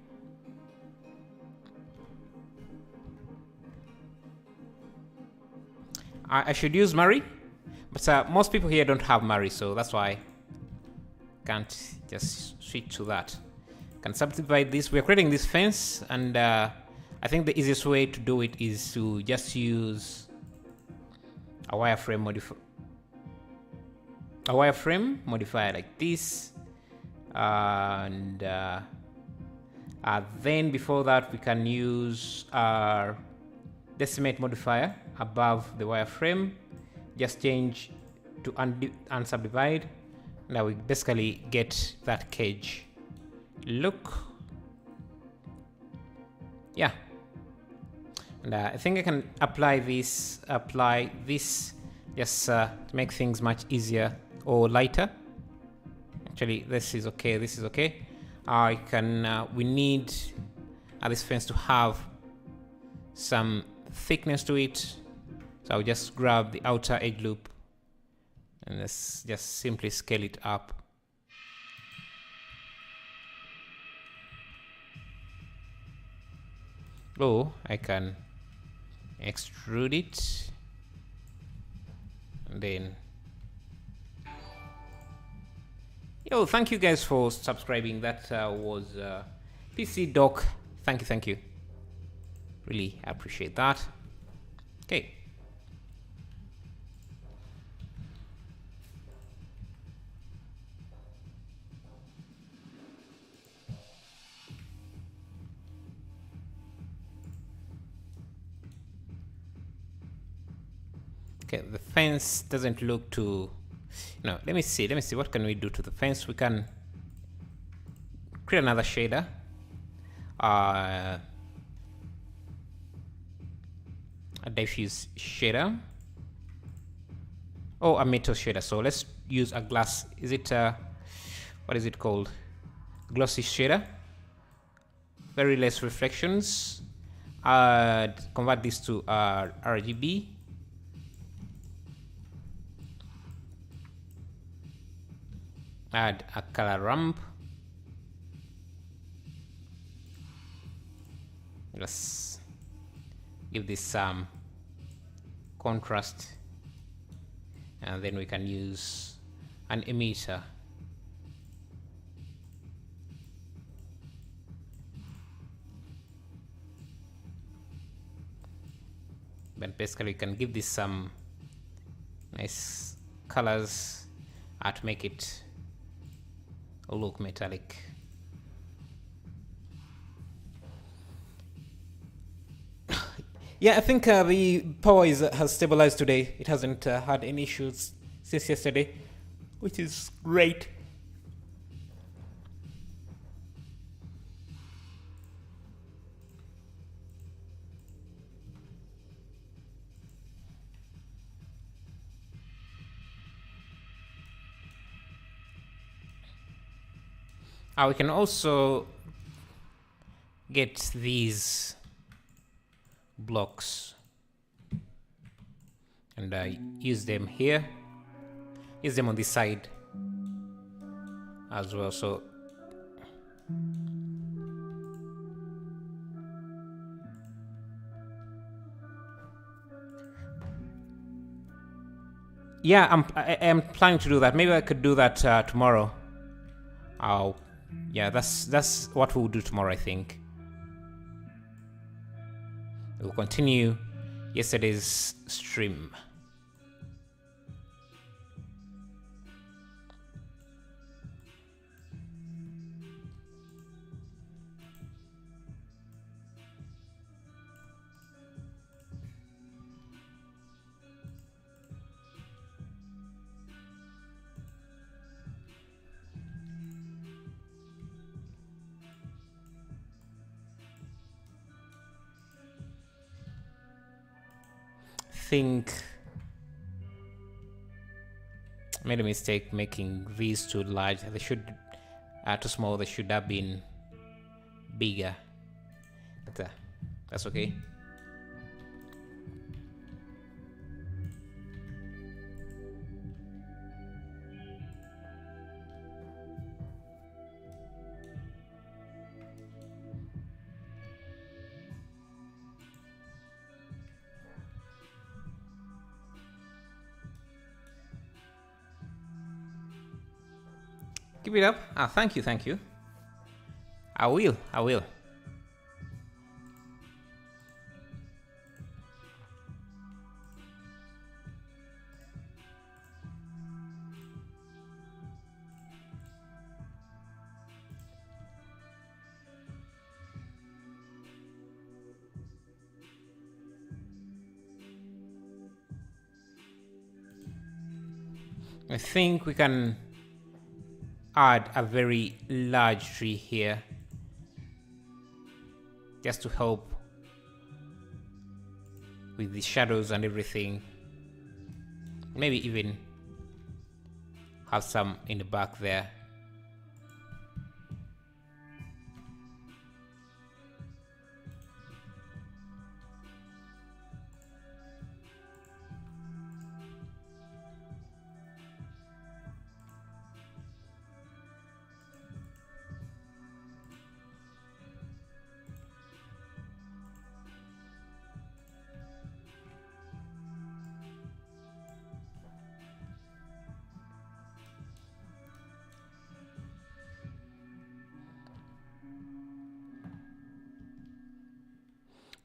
I should use Murray, but most people here don't have Murray, so that's why I can't just switch to that. Can subdivide this. We're creating this fence, and I think the easiest way to do it is to just use a wireframe modifier like this, and then before that we can use our decimate modifier above the wireframe. Just change to unsubdivide. Now we basically get that cage look. Yeah. And I think I can apply this just to make things much easier or lighter. Actually, this is okay. This is okay. I can. We need this fence to have some thickness to it. So I'll just grab the outer edge loop and let's just simply scale it up. Oh, I can extrude it and then thank you guys for subscribing. That was PC Doc. Thank you, really appreciate that. Okay, the fence doesn't look too. No, let me see what can we do to the fence. We can create another shader, a diffuse shader, or a metal shader. So let's use a glass. Is it what is it called? Glossy shader. Very less reflections. Convert this to RGB. Add a color ramp. Let's give this some contrast, and then we can use an emitter. But basically, we can give this some nice colors to make it look metallic. Yeah, I think the power has stabilized today. It hasn't had any issues since yesterday, which is great. We can also get these blocks and use them here, use them on this side as well. So yeah, I am planning to do that. Maybe I could do that tomorrow. Yeah, that's what we'll do tomorrow, I think. We'll continue yesterday's stream. Think made a mistake making these too large. They should too small. They should have been bigger, but that's okay. Keep it up. Thank you. I will. I think we can add a very large tree here just to help with the shadows and everything. Maybe even have some in the back there.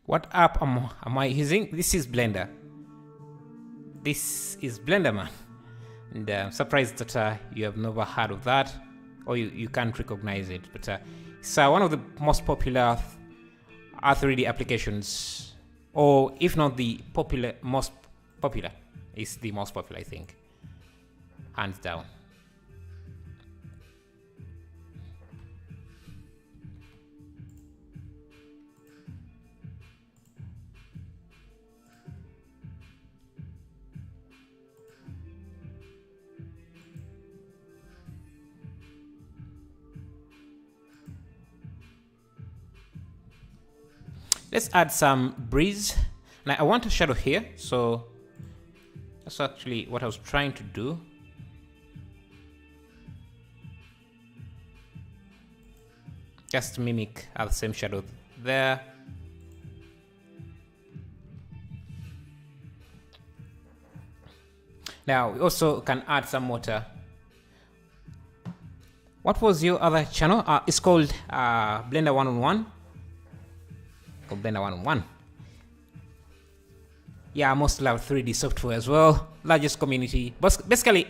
What app am I using? This is Blender. This is Blender, man. And I'm surprised that you have never heard of that, or you can't recognize it. But it's one of the most popular 3D applications, or if not the most popular, it's the most popular, I think, hands down. Let's add some breeze. Now I want a shadow here, so that's actually what I was trying to do. Just to mimic the same shadow there. Now we also can add some water. What was your other channel? It's called Blender 1-on-1. Blender 1-on-1. Yeah, I most love 3D software as well. Largest community. But basically,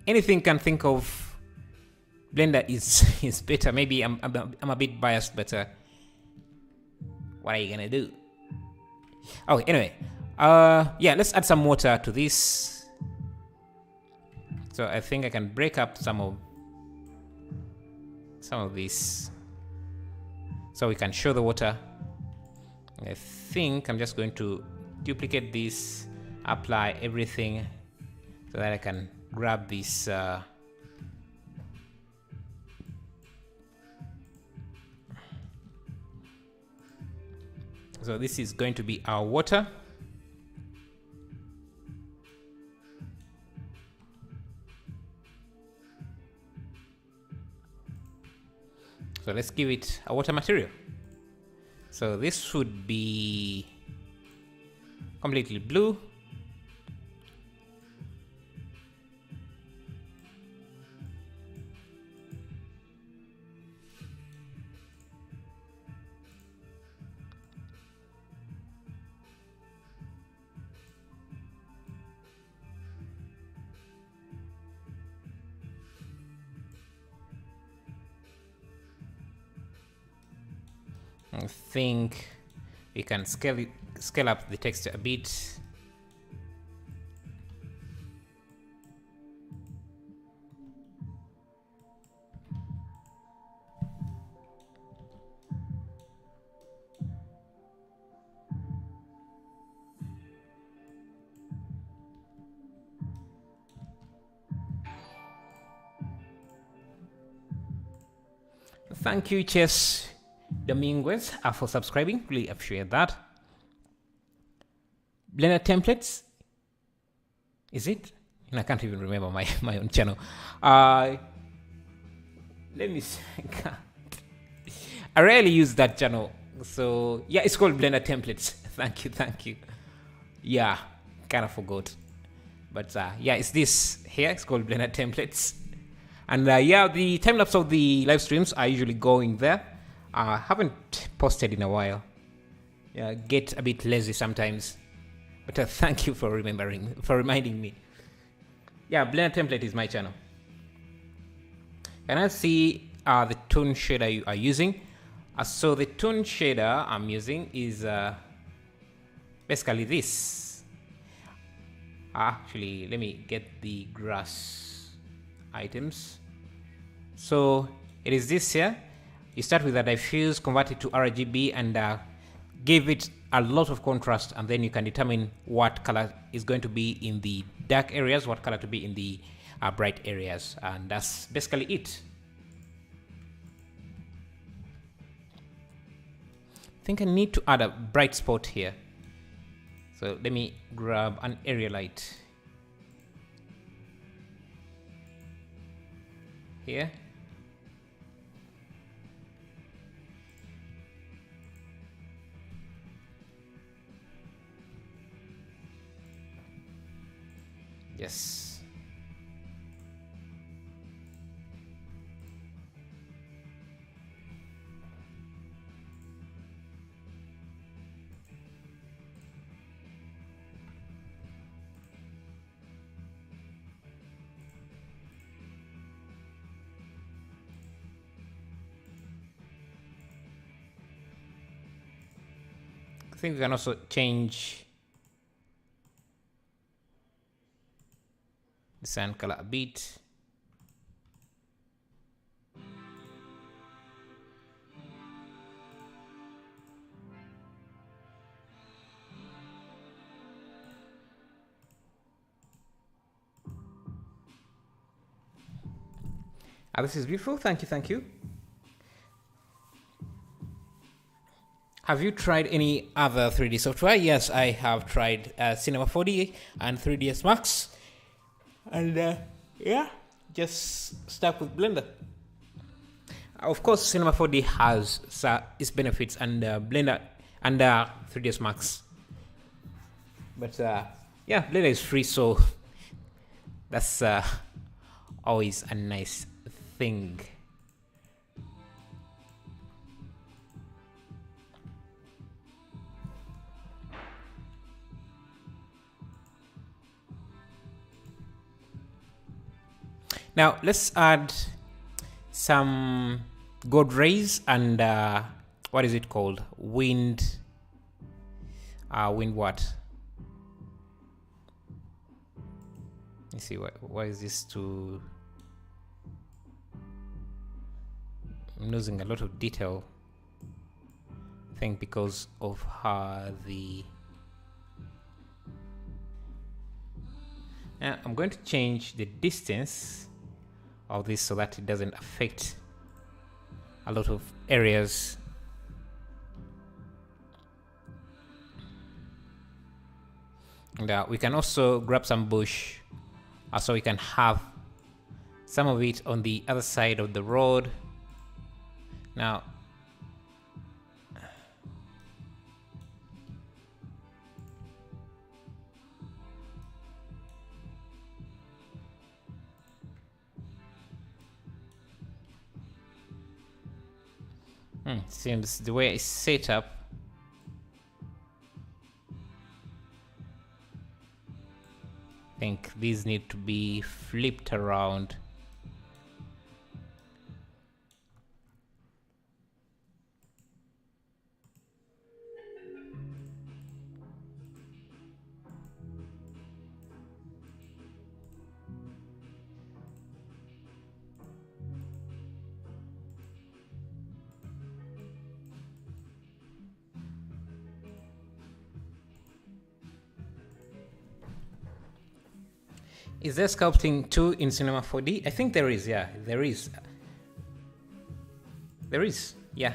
anything can think of Blender is better. Maybe I'm a bit biased, but what are you gonna do? Oh, anyway, yeah, let's add some water to this. So I think I can break up some of this, so we can show the water. I think I'm just going to duplicate this, apply everything, so that I can grab this. So this is going to be our water. So let's give it a water material. So this should be completely blue. I think we can scale up the texture a bit. Thank you, Chess Dominguez, for subscribing. Really appreciate that. Blender templates, is it? And I can't even remember my own channel. Let me see. I rarely use that channel, so yeah, it's called Blender templates. Thank you. Yeah, kind of forgot, but yeah, it's this here. It's called Blender templates. And yeah, the time lapse of the live streams are usually going there. I haven't posted in a while. Yeah, get a bit lazy sometimes. But thank you for reminding me. Yeah, Blender template is my channel. And I see the tone shader you are using. So the tone shader I'm using is basically this. Actually, let me get the grass items. So it is this here. You start with a diffuse, convert it to RGB, and give it a lot of contrast, and then you can determine what color is going to be in the dark areas, what color to be in the bright areas, and that's basically it. I think I need to add a bright spot here. So let me grab an area light here. Yes. I think we can also change the sand color a bit. This is beautiful. Thank you. Thank you. Have you tried any other 3D software? Yes, I have tried Cinema 4D and 3ds Max. And yeah, just stuck with Blender. Of course, Cinema 4D has its benefits, and Blender and 3ds Max. But yeah, Blender is free, so that's always a nice thing. Now let's add some God rays and what is it called? Wind what? Let's see, why is this too? I'm losing a lot of detail. I think because of the. Now I'm going to change the distance of this so that it doesn't affect a lot of areas. And we can also grab some bush so we can have some of it on the other side of the road. Now seems the way it's set up, I think these need to be flipped around. Is there sculpting too in Cinema 4D? I think there is, yeah, there is. There is, yeah.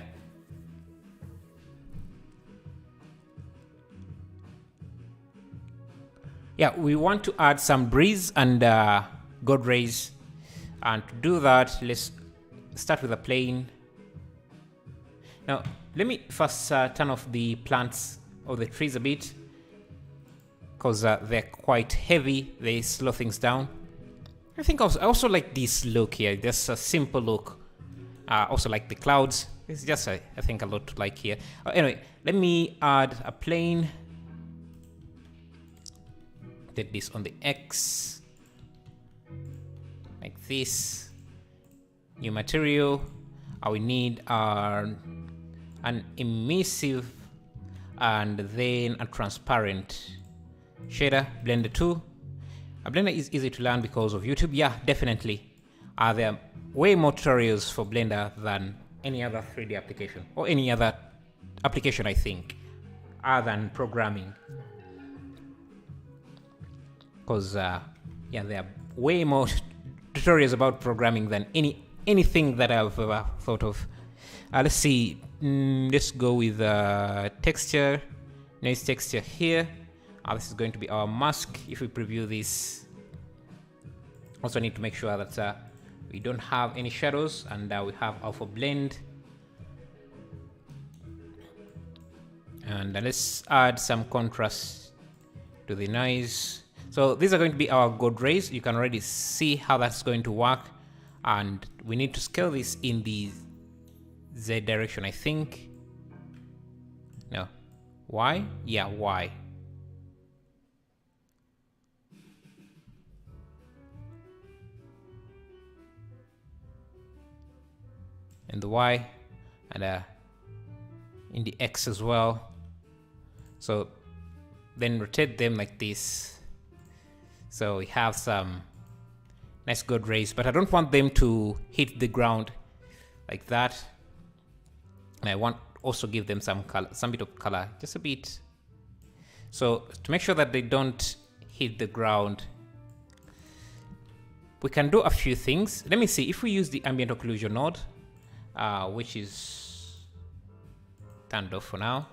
Yeah, we want to add some breeze and God rays. And to do that, let's start with a plane. Now, let me first turn off the plants or the trees a bit, because they're quite heavy. They slow things down. I think I also like this look here. Just a simple look. Also like the clouds. It's just I think a lot to like here. Anyway, let me add a plane. Take this on the X like this. New material. We need an emissive and then a transparent shader. Blender 2. Blender is easy to learn because of YouTube. Yeah, definitely. There are way more tutorials for Blender than any other 3D application, or any other application, I think, other than programming. Because yeah, there are way more tutorials about programming than anything that I've ever thought of. Let's see. Let's go with texture. Nice texture here. This is going to be our mask. If we preview this, also need to make sure that we don't have any shadows, and we have alpha blend. And let's add some contrast to the noise. So these are going to be our God rays. You can already see how that's going to work, and we need to scale this in the Z direction, I think. No, Y? Yeah, Y. And the Y, and in the X as well. So then rotate them like this. So we have some nice God rays, but I don't want them to hit the ground like that. And I want also give them some color, some bit of color, just a bit. So to make sure that they don't hit the ground, we can do a few things. Let me see if we use the ambient occlusion node, which is turned off for now.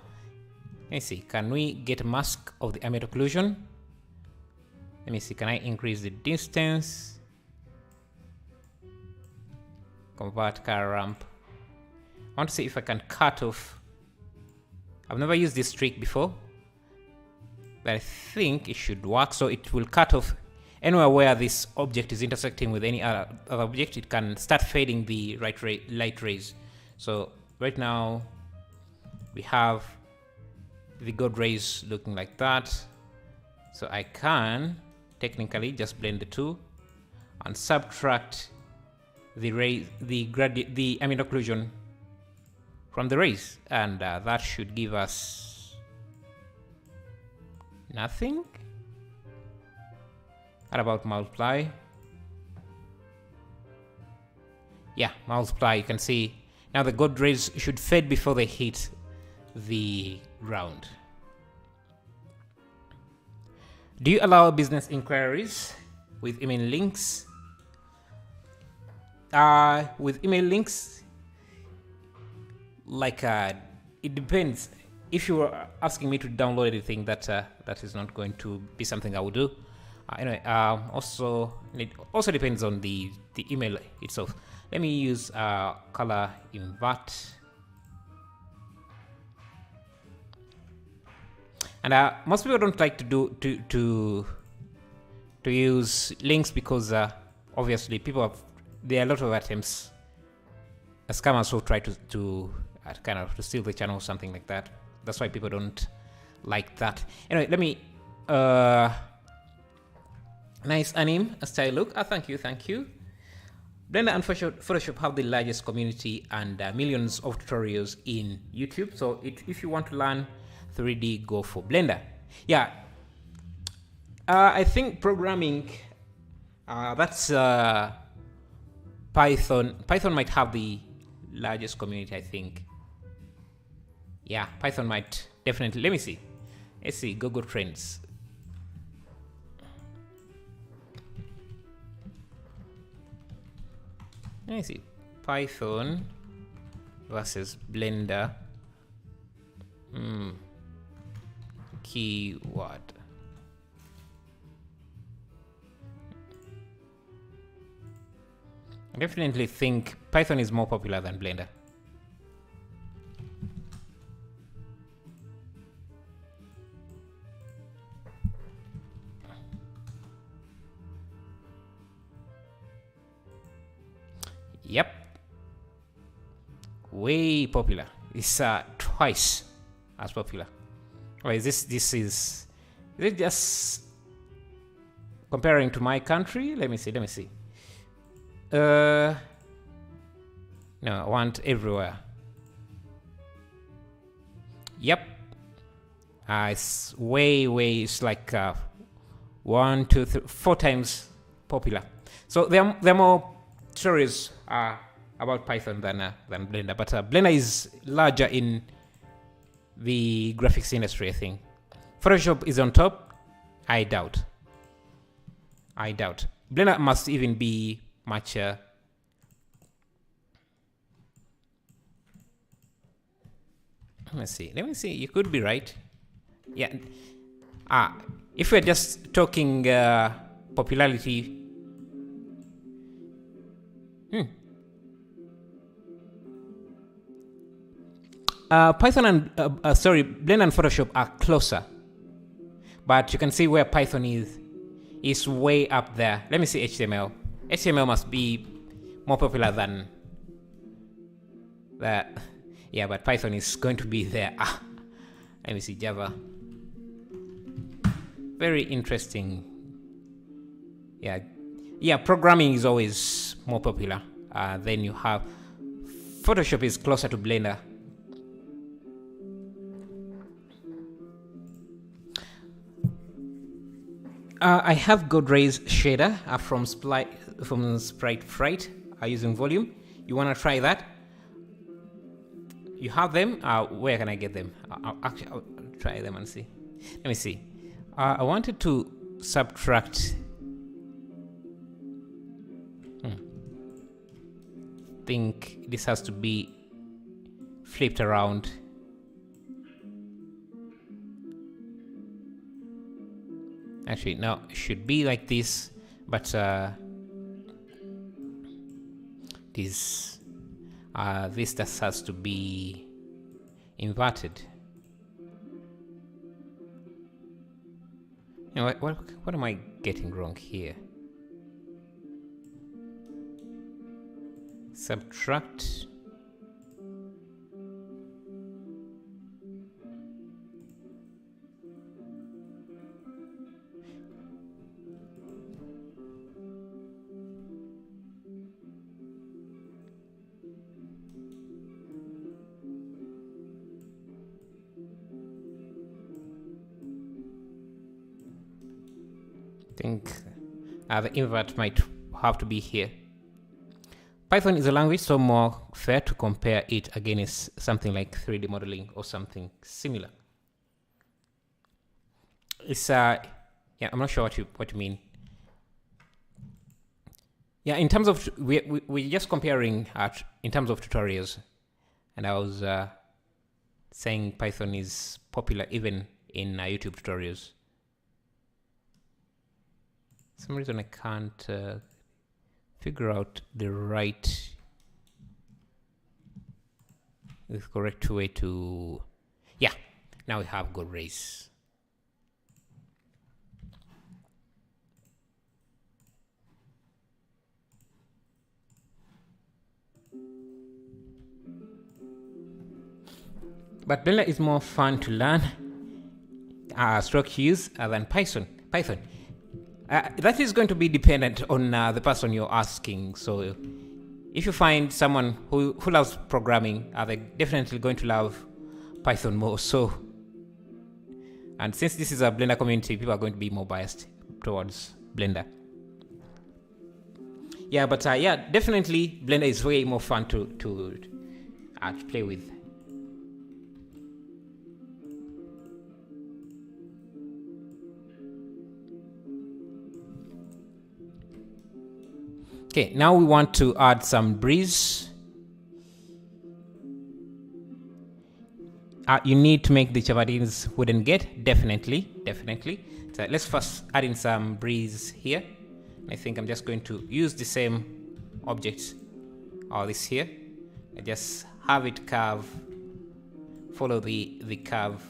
Let me see, can we get a mask of the ambient occlusion? Let me see, can I increase the distance? Convert color ramp. I want to see if I can cut off. I've never used this trick before, but I think it should work. So it will cut off anywhere where this object is intersecting with any other object. It can start fading the light rays. So right now we have the God rays looking like that. So I can technically just blend the two and subtract the ray, the ambient occlusion from the rays, and that should give us nothing. What about multiply? Yeah, multiply. You can see now the God rays should fade before they hit the ground. Do you allow business inquiries with email links? With email links, like it depends. If you were asking me to download anything, that is not going to be something I would do. Anyway, also it also depends on the email itself. Let me use color invert, and most people don't like to do to use links because obviously there are a lot of attempts, scammers who try to kind of to steal the channel or something like that. That's why people don't like that. Anyway, let me nice anime style look. Thank you. Blender and Photoshop have the largest community and millions of tutorials in YouTube. So if you want to learn 3D, go for Blender. Yeah, I think programming, that's Python might have the largest community, I think. Yeah, Python might definitely. Let me see. Let's see, Google Trends. Let me see. Python versus Blender. Keyword. I definitely think Python is more popular than Blender. Yep. Way popular. It's twice as popular. Or is is it just comparing to my country? Let me see. No, I want everywhere. Yep. It's it's like 1, 2, 3, 4 times popular. So they're more stories about Python than Blender, but Blender is larger in the graphics industry, I think. Photoshop is on top. I doubt. Blender must even be much. Let me see. You could be right. Yeah. If we're just talking popularity. Python and Blender and Photoshop are closer, but you can see where Python is way up there. Let me see HTML. HTML must be more popular than that. Yeah, but Python is going to be there. Let me see Java. Very interesting. Yeah. Programming is always more popular. Then you have Photoshop is closer to Blender. I have Godray's shader from Sprite Fright using Volume. You want to try that? You have them? Where can I get them? I'll try them and see. Let me see. I wanted to subtract. Think this has to be flipped around. Actually, no, it should be like this, but this just has to be inverted. You know, what am I getting wrong here? Subtract. I think the invert might have to be here. Python is a language, so more fair to compare it against something like 3D modeling or something similar. It's yeah, I'm not sure what you mean. Yeah, in terms of we're just comparing in terms of tutorials, and I was saying Python is popular even in YouTube tutorials. For some reason I can't figure out the correct way to. Yeah, now we have good race. But Blender is more fun to learn stroke use than Python. That is going to be dependent on the person you're asking. So if you find someone who loves programming, they're definitely going to love Python more. So, and since this is a Blender community, people are going to be more biased towards Blender. Yeah, but yeah, definitely Blender is way more fun to play with. Okay, now we want to add some breeze. You need to make the Chavadin's wooden gate, definitely. So let's first add in some breeze here. I think I'm just going to use the same object, or this here. I just have it curve, follow the curve.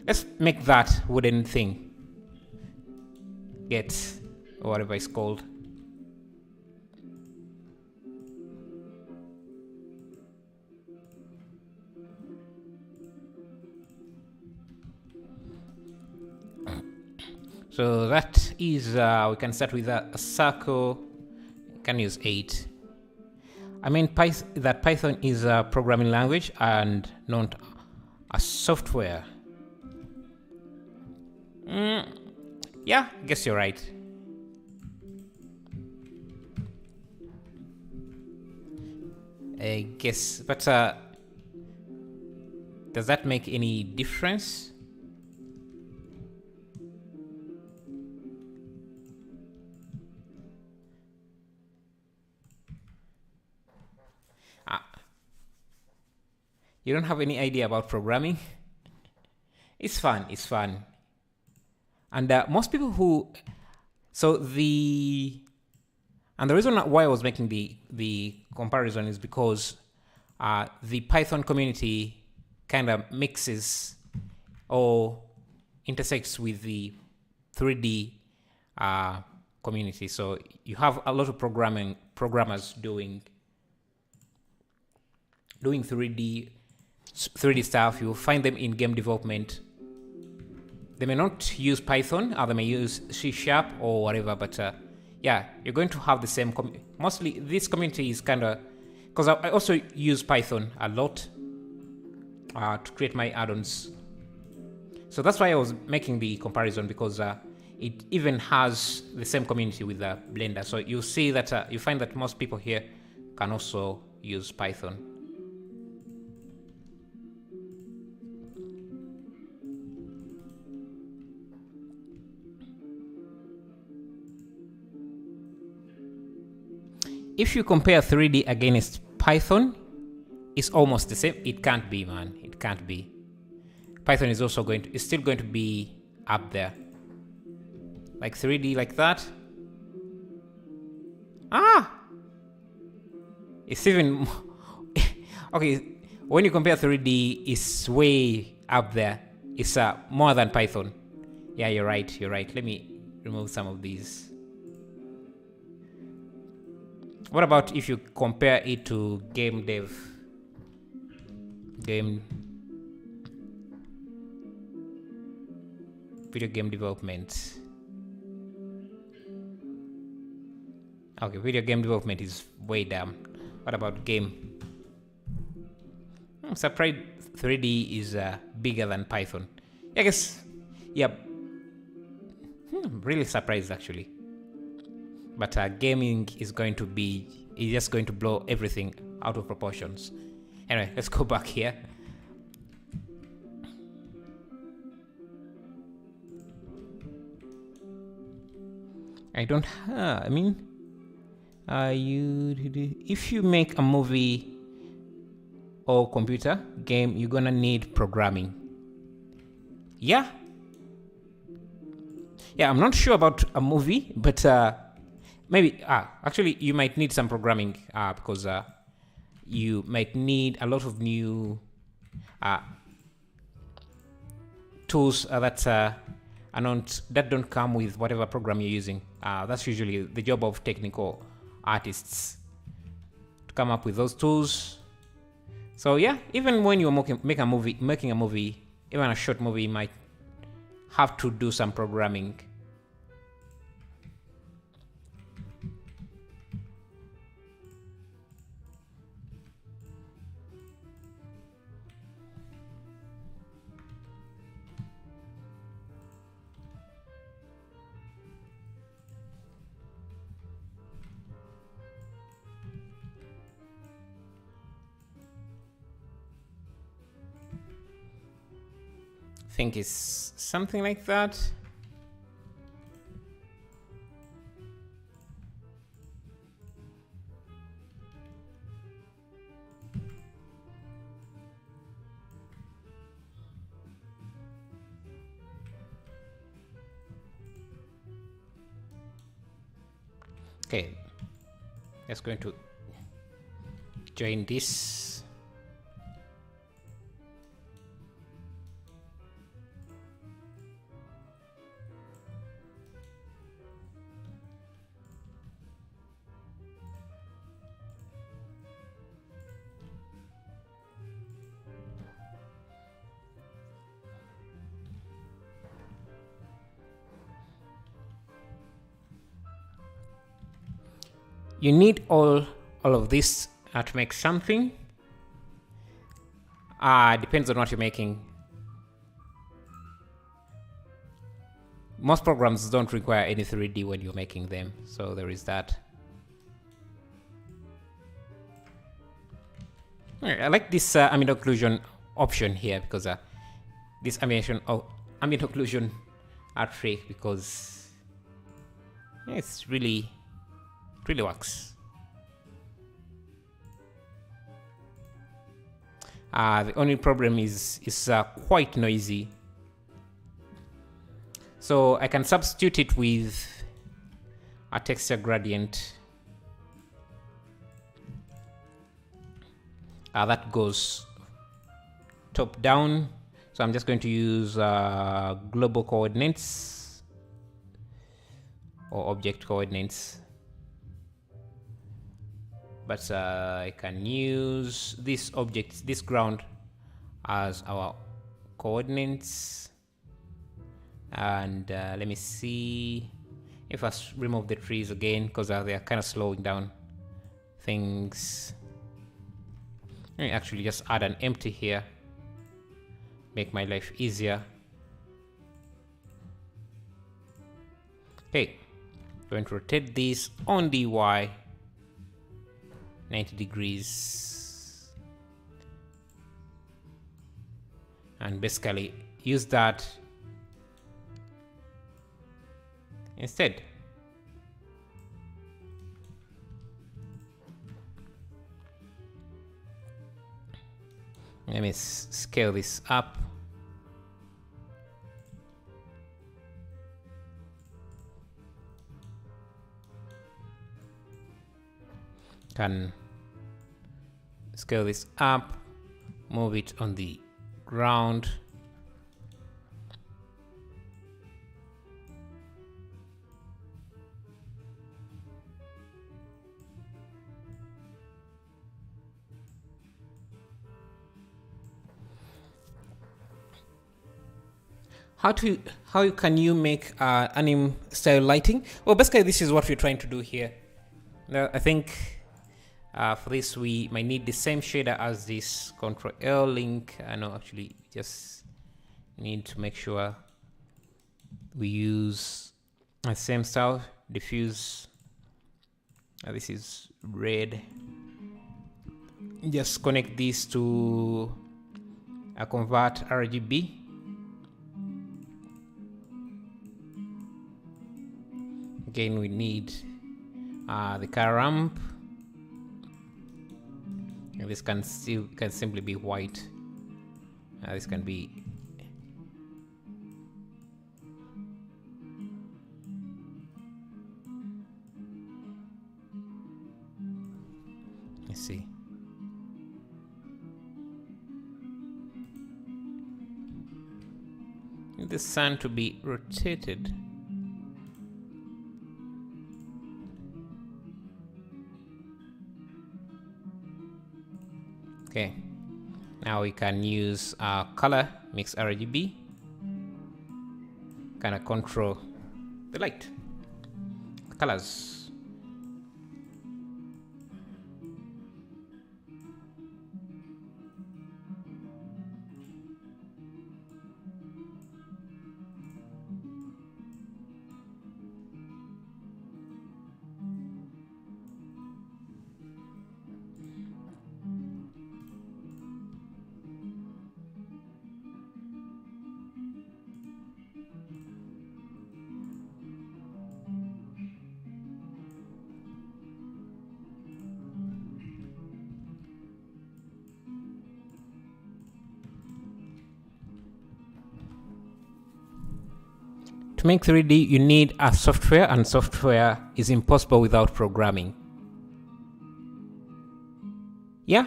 Let's make that wooden thing get, or whatever it's called. So that is we can start with a circle. You can use 8. I mean, that Python is a programming language and not a software. Yeah, I guess you're right. I guess, but does that make any difference? You don't have any idea about programming? It's fun. It's fun. And most people who, the reason why I was making the comparison is because the Python community kind of mixes or intersects with the 3D community. So you have a lot of programmers doing 3D stuff. You find them in game development. They may not use Python, or they may use C# or whatever, but yeah, you're going to have the same. Mostly, this community is kind of, because I also use Python a lot to create my add-ons. So that's why I was making the comparison, because it even has the same community with Blender. So you see that you find that most people here can also use Python. If you compare 3D against Python, it's almost the same. It can't be, man. It can't be. Python is also still going to be up there. Like 3D like that. It's even okay. When you compare 3D, it's way up there. It's more than Python. Yeah, you're right. You're right. Let me remove some of these. What about if you compare it to game dev? Video game development. Okay, video game development is way down. What about game? I'm surprised 3D is bigger than Python. I guess, yeah. I'm really surprised actually. But gaming is just going to blow everything out of proportions. Anyway, let's go back here. If you make a movie or computer game, you're gonna need programming. Yeah, I'm not sure about a movie, but maybe actually you might need some programming because you might need a lot of new tools that don't come with whatever program you're using. That's usually the job of technical artists, to come up with those tools. So yeah, even when you're making a movie, even a short movie, you might have to do some programming. I think it's something like that. Okay, just going to join this. You need all of this to make something. Depends on what you're making. Most programs don't require any 3D when you're making them, so there is that. I like this ambient occlusion option here because this ambient occlusion trick, because it's really works. The only problem is quite noisy. So I can substitute it with a texture gradient that goes top down. So I'm just going to use global coordinates or object coordinates. But I can use this object, this ground, as our coordinates. And let me see if I remove the trees again, because they are kind of slowing down things. Let me actually just add an empty here, make my life easier. Okay, going to rotate this on the Y 90 degrees and basically use that instead. Let me scale this up. Can scale this up, move it on the ground. How can you make anime style lighting? Well, basically this is what we're trying to do here. Now, I think for this we might need the same shader as this Ctrl L link. No, actually just need to make sure we use the same style. Diffuse. This is red. Just connect this to a convert RGB. Again, we need the car ramp. And this can simply be white. This can be let's see. Need the sun to be rotated. Okay, now we can use color mix RGB, kind of control the light, the colors. To make 3D, you need a software, and software is impossible without programming. Yeah.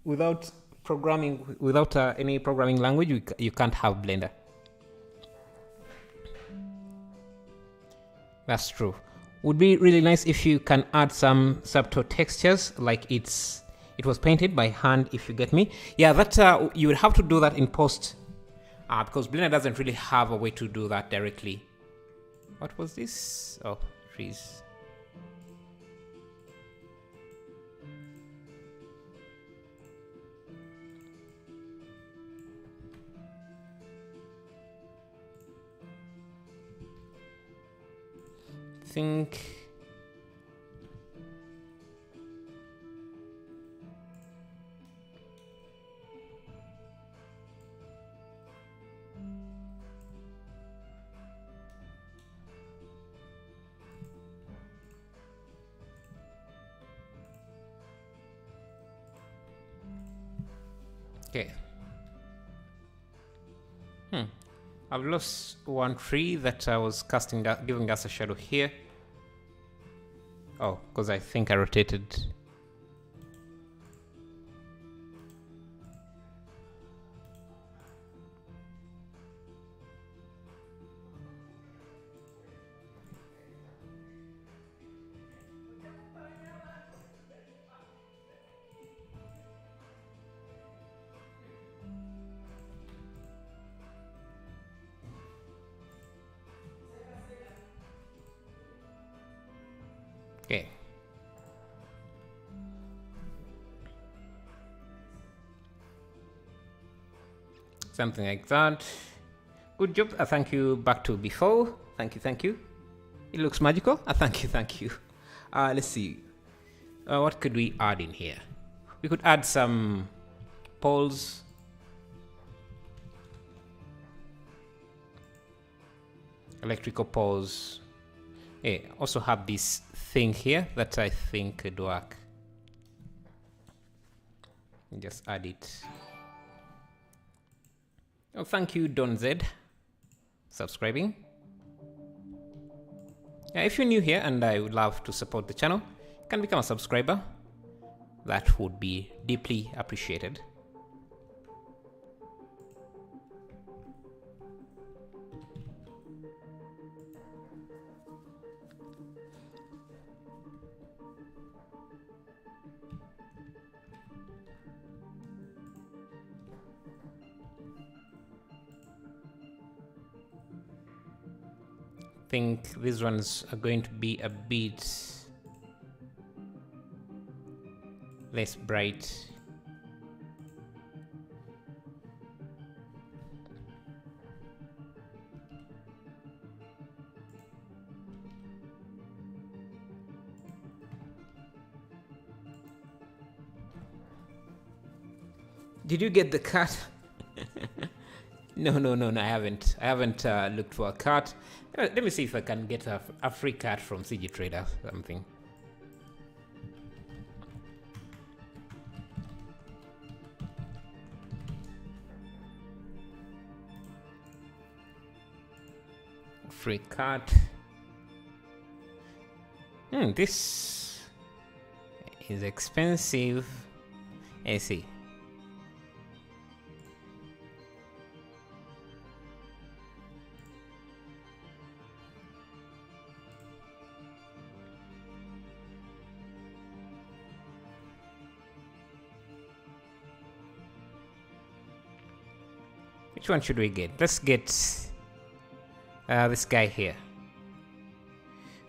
Without programming, without any programming language, you can't have Blender. That's true. Would be really nice if you can add some subtle textures, like it was painted by hand, if you get me. Yeah, that you would have to do that in post. Because Blender doesn't really have a way to do that directly. What was this? Oh, trees. think. Okay. I've lost one tree that I was casting, giving us a shadow here. Oh, because I think I rotated. Okay. Something like that. Good job. Thank you. Back to before. Thank you. Thank you. It looks magical. Thank you. Thank you. Let's see. What could we add in here? We could add some poles. Electrical poles. Hey, also have this thing here that I think could work. Just add it. Oh, thank you, Don Z, subscribing. Yeah, if you're new here and I would love to support the channel, you can become a subscriber. That would be deeply appreciated. Think these ones are going to be a bit less bright. Did you get the cat? No, I haven't. I haven't looked for a cat. Let me see if I can get a free cat from CG Trader or something. Free cat. This is expensive. I see. Which one should we get? Let's get this guy here.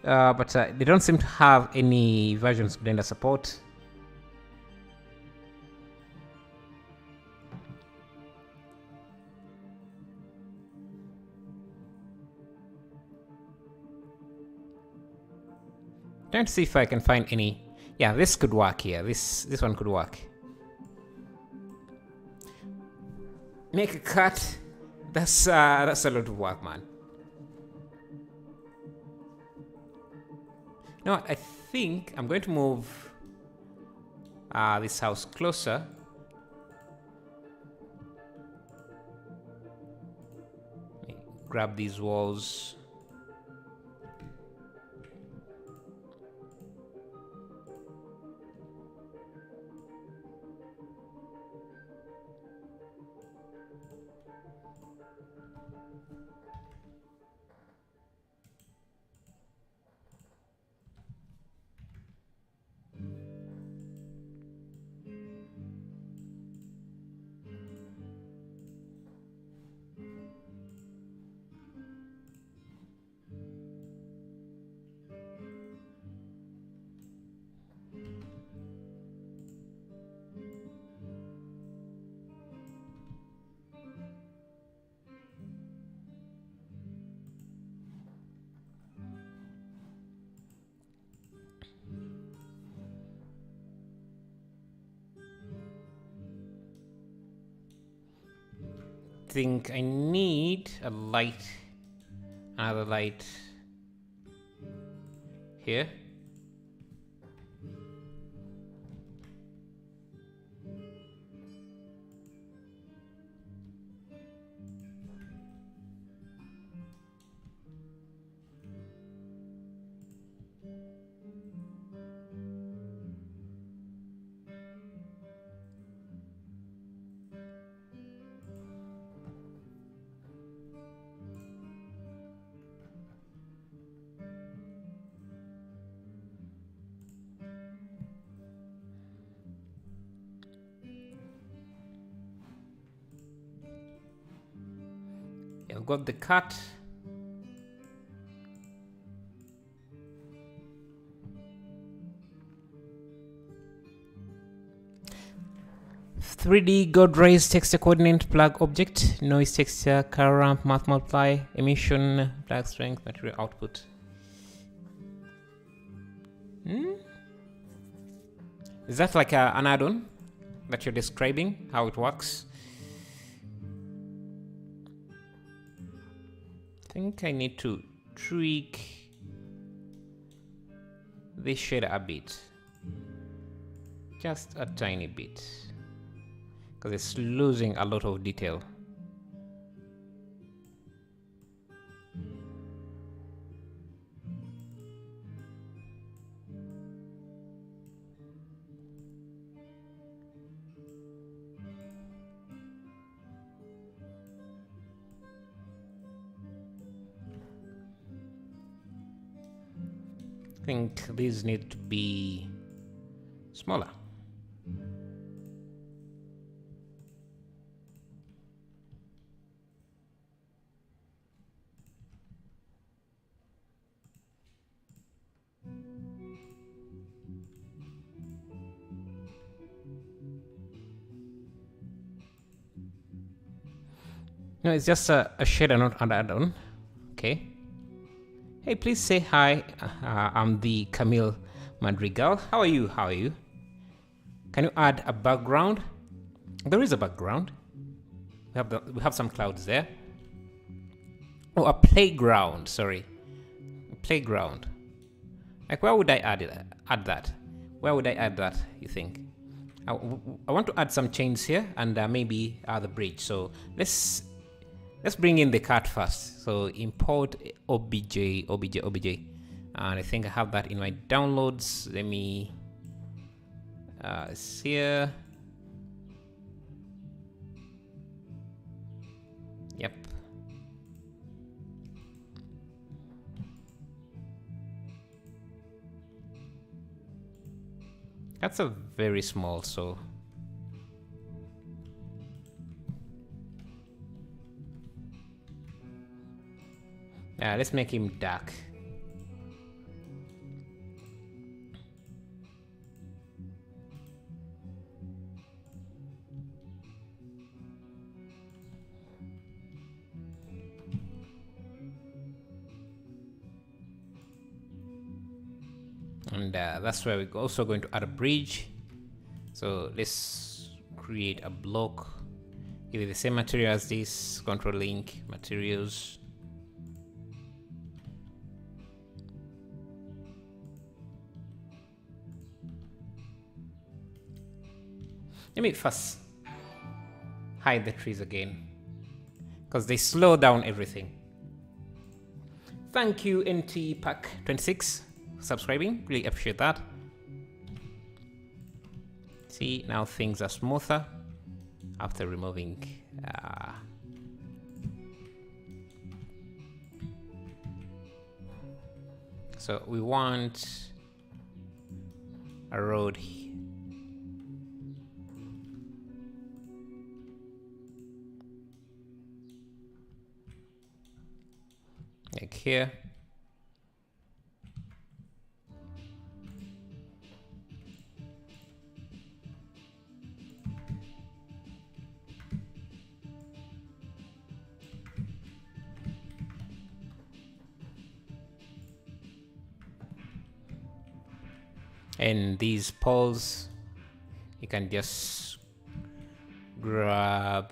But they don't seem to have any versions of Blender support. Trying to see if I can find any. Yeah, this could work here. This one could work. Make a cut. That's a lot of work, man. No, I think I'm going to move this house closer. Grab these walls. think I need a light, another light here. I've got the cut. "3D God rays texture coordinate plug object, noise texture, color ramp, math multiply, emission, plug strength, material output." Is that like an add-on that you're describing how it works? I think I need to tweak this shader a bit, just a tiny bit, because it's losing a lot of detail. I think these need to be smaller. No, it's just a shader, not an add-on. Okay. Hey, please say hi. I'm the Camille Madrigal. How are you? How are you? Can you add a background? There is a background. We have some clouds there. Oh, a playground. Sorry, a playground. Like, where would I add that? Where would I add that? You think? I want to add some chains here and maybe the bridge. So let's bring in the cart first. So import obj, and I think I have that in my downloads. Let me see here. Yep. That's a very small, so yeah, let's make him dark. And that's where we're also going to add a bridge. So let's create a block. Give it the same material as this. Control link, materials. Let me first hide the trees again, because they slow down everything. Thank you, NT Pack 26, for subscribing. Really appreciate that. See, now things are smoother after removing so we want a road here. Like here. And these poles, you can just grab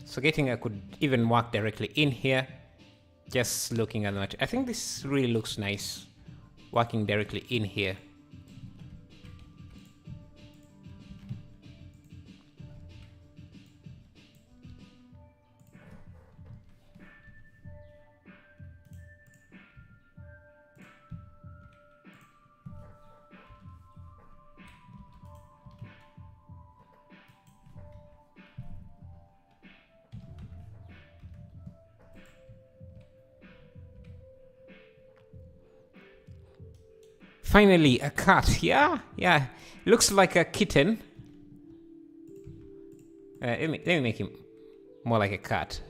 So getting could even work directly in here. Just looking at that, I think this really looks nice, working directly in here. Finally, a cat. Yeah. Looks like a kitten. Let me make him more like a cat.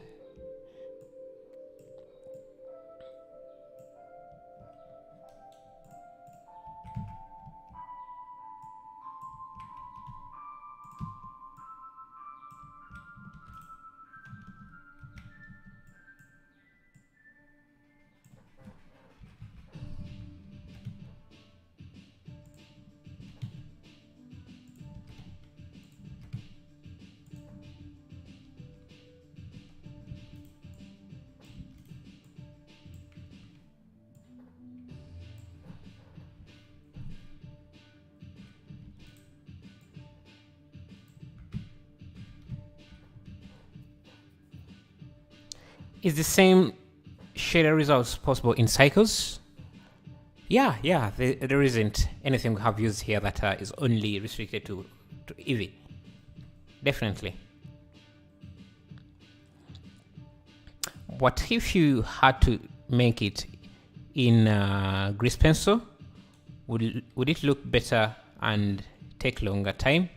Is the same shader results possible in cycles? Yeah. There isn't anything we have used here that is only restricted to Eevee. Definitely. What if you had to make it in grease pencil? Would it look better and take longer time?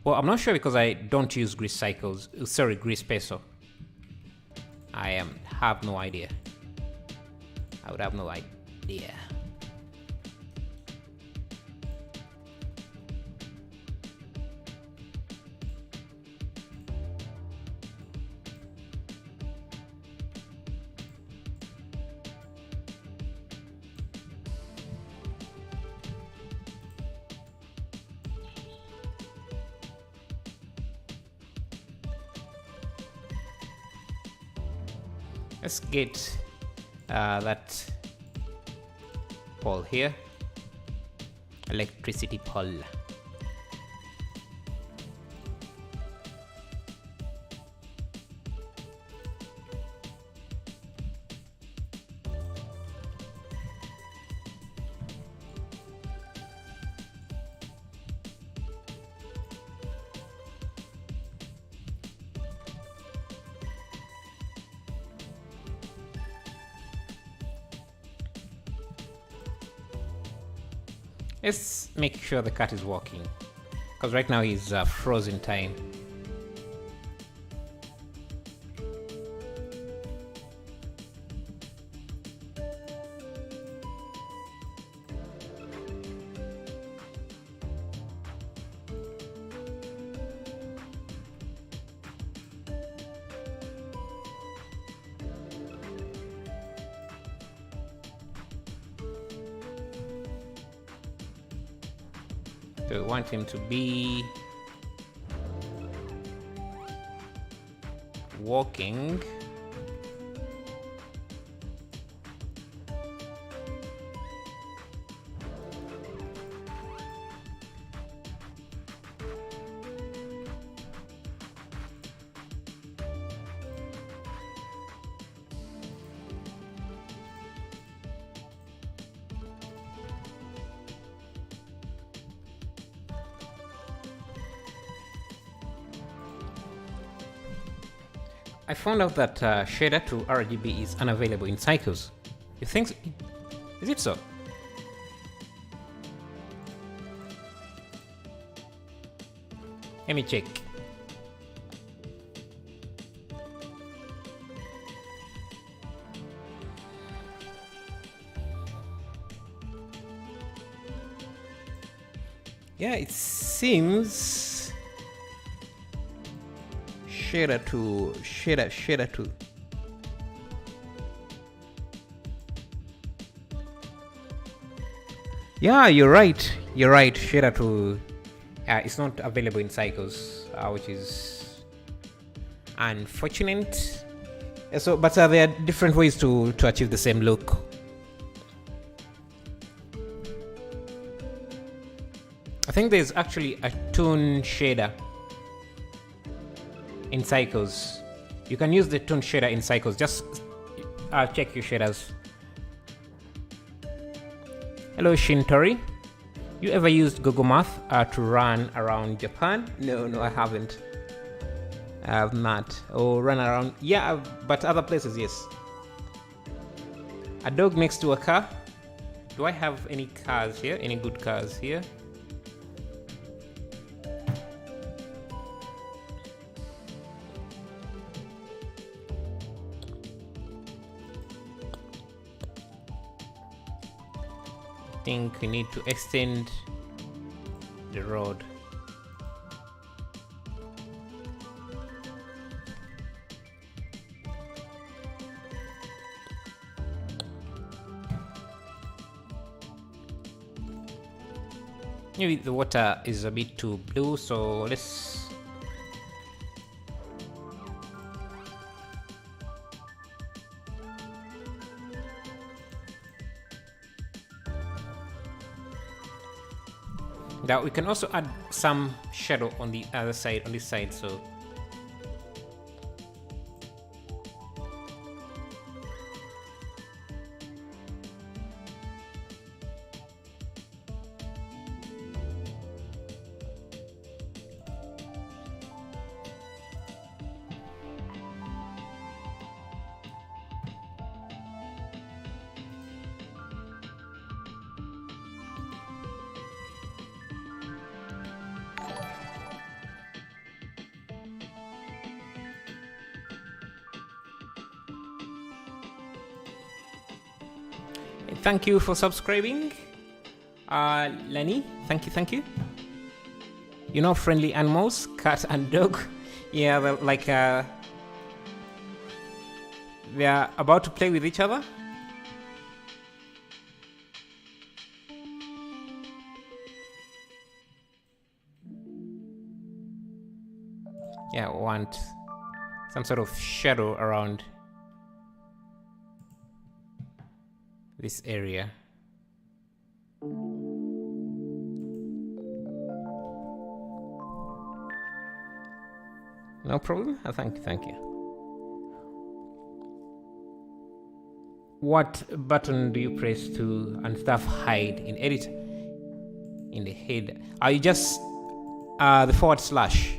Well, I'm not sure because I don't use grease pencil. I have no idea. I would have no idea. Let's get that pole here. Electricity pole. Let's make sure the cat is walking, because right now he's frozen time. So we want him to be walking. I found out that shader to RGB is unavailable in cycles. You think so? Is it so? Let me check. Yeah, it seems shader to yeah, you're right, shader to it's not available in cycles, which is unfortunate. So, but there are different ways to achieve the same look. I think there's actually a toon shader in Cycles. You can use the toon shader in Cycles. Just check your shaders. Hello Shintori. You ever used Google Math to run around Japan? No, I haven't. I have not. Or run around. Yeah, but other places, yes. A dog next to a car. Do I have any cars here? Any good cars here? I think we need to extend the road. Maybe the water is a bit too blue, so let's now we can also add some shadow on the other side, on this side, so thank you for subscribing, Lenny. Thank you. You know, friendly animals, cat and dog. Yeah, well, like they are about to play with each other. Yeah, I want some sort of shadow around this area. No problem. Thank you. What button do you press to unstuff hide in edit? In the head. You just the /.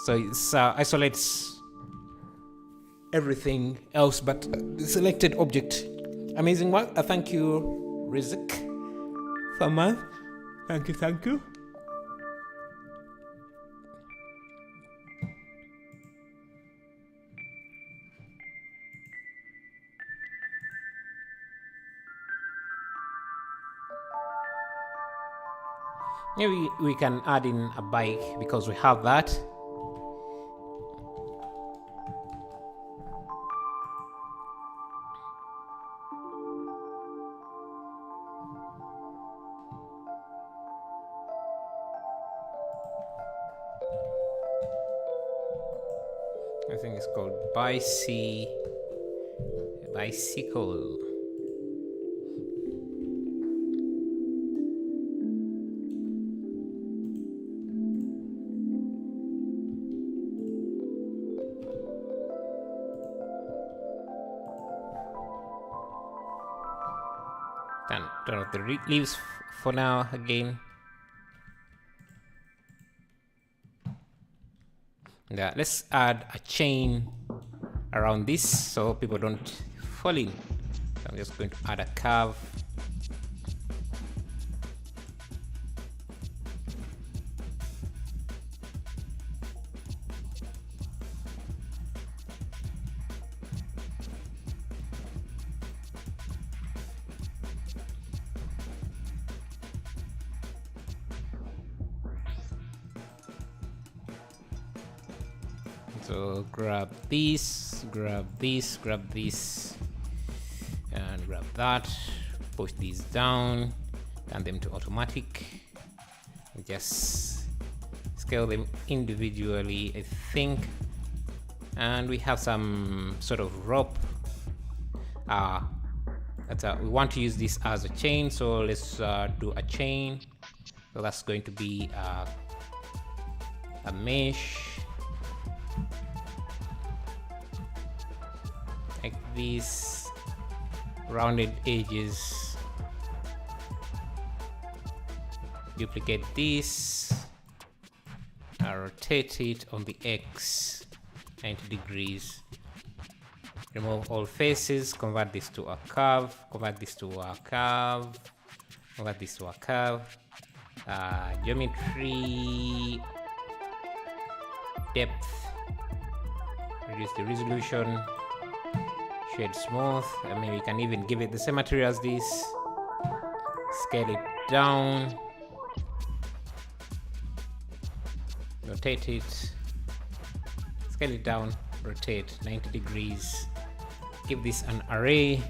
So it isolates everything else but the selected object. Amazing work. Thank you, Rizik, for a month. Thank you. Maybe we can add in a bike because we have that. I think it's called bicycle. Turn off the leaves for now again. Yeah, let's add a chain around this so people don't fall in. So I'm just going to add a curve. So grab this, and grab that, push these down, turn them to automatic, and just scale them individually, I think. And we have some sort of rope. We want to use this as a chain, so let's do a chain. So that's going to be a mesh like this, rounded edges. Duplicate this, rotate it on the X 90 degrees. Remove all faces, convert this to a curve, convert this to a curve, convert this to a curve. Geometry, depth, reduce the resolution, shade smooth. Maybe we can even give it the same material as this, scale it down, rotate it, scale it down, rotate 90 degrees. Give this an array.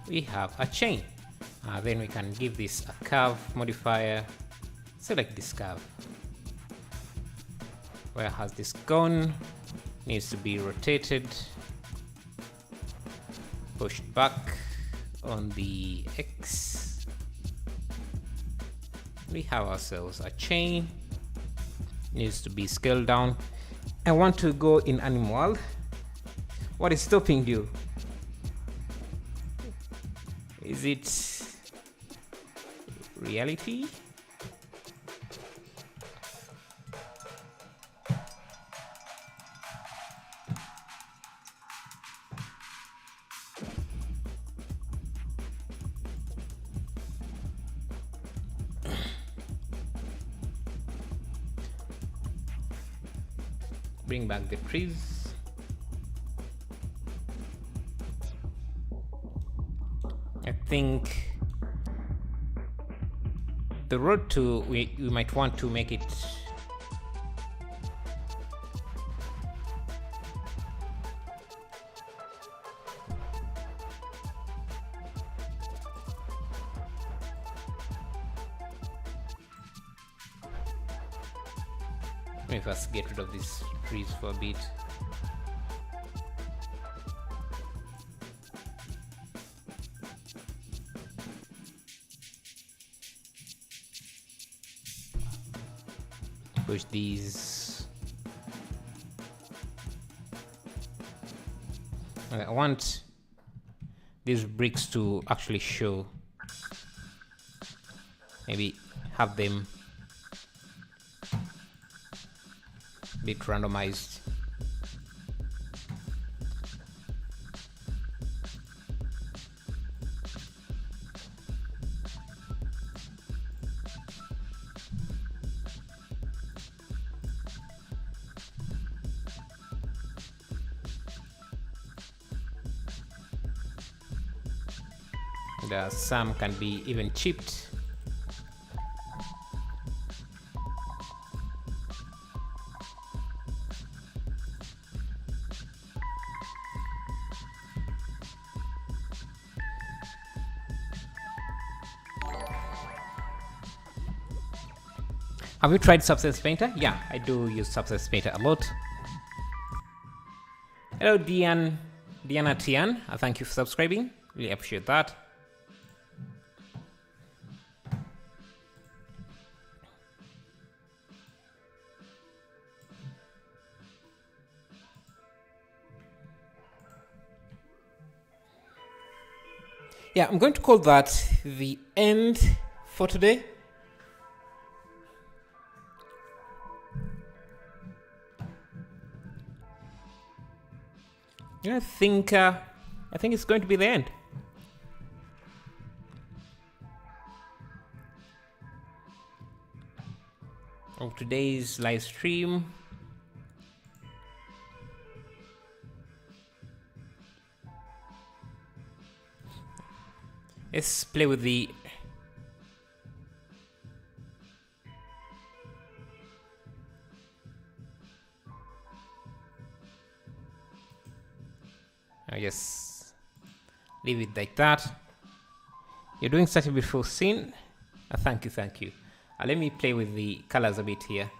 We have a chain. Then we can give this a curve modifier. Select this curve. Where has this gone? Needs to be rotated, pushed back on the X. We have ourselves a chain. Needs to be scaled down. I want to go in animal. What is stopping you? Is it reality? Bring back the trees. I think the road to we might want to make it let me first get rid of these trees for a bit. Push these. Okay, I want these bricks to actually show. Maybe have them bit randomized. Some can be even chipped. Have you tried Substance Painter? Yeah, I do use Substance Painter a lot. Hello, Diana Tian. Thank you for subscribing. Really appreciate that. Yeah, I'm going to call that the end for today. I think it's going to be the end. Of today's live stream. Let's play with the yes, leave it like that. You're doing such a beautiful scene. Thank you. Let me play with the colors a bit here.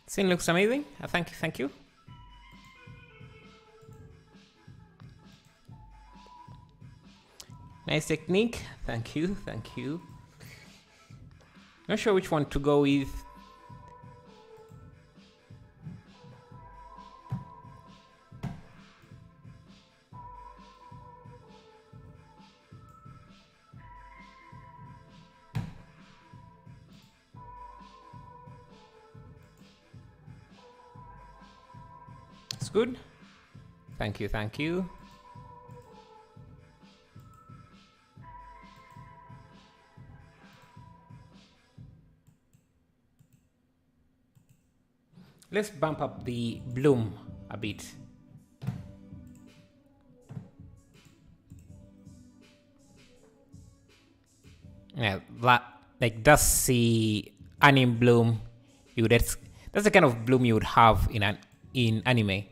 Scene looks amazing. Thank you. Nice technique. Thank you. Not sure which one to go with. It's good. Thank you. Let's bump up the bloom a bit. Yeah, that's the anime bloom. That's the kind of bloom you would have in anime.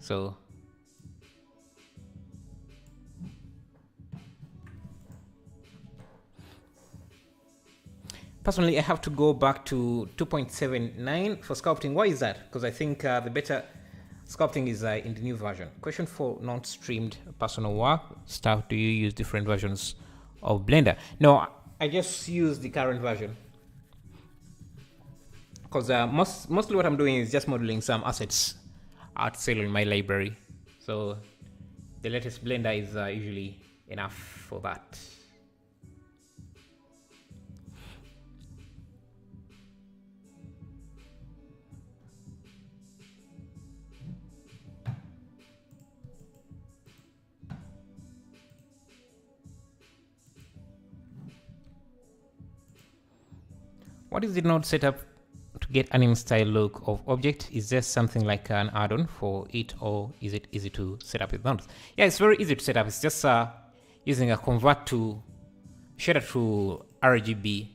So personally, I have to go back to 2.79 for sculpting. Why is that? Because I think the better sculpting is in the new version. Question for non-streamed personal work stuff. Do you use different versions of Blender? No, I just use the current version. Because mostly what I'm doing is just modeling some assets at sale in my library. So the latest Blender is usually enough for that. What is the node setup to get anime style look of object? Is there something like an add-on for it, or is it easy to set up with nodes? Yeah, it's very easy to set up. It's just using a convert to shader to RGB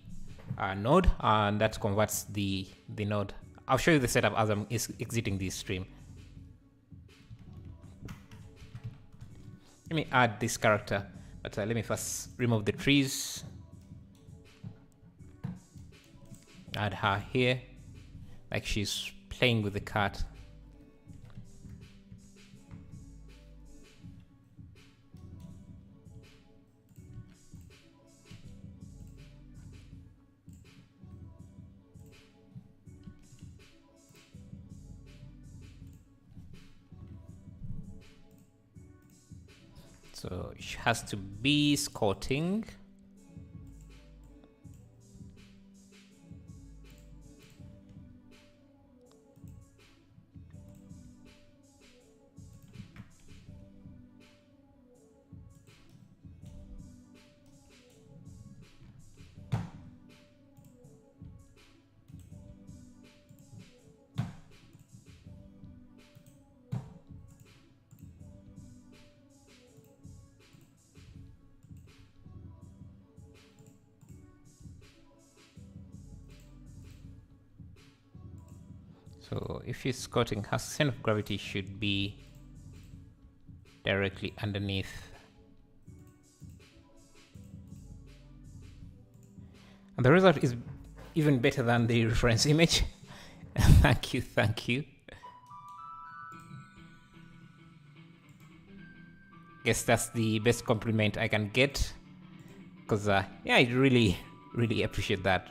node, and that converts the node. I'll show you the setup as I'm exiting this stream. Let me add this character, but let me first remove the trees. Add her here, like she's playing with the cat. So she has to be squatting. So if she's squatting, her center of gravity should be directly underneath. And the result is even better than the reference image. Thank you. Guess that's the best compliment I can get, because yeah, I really appreciate that.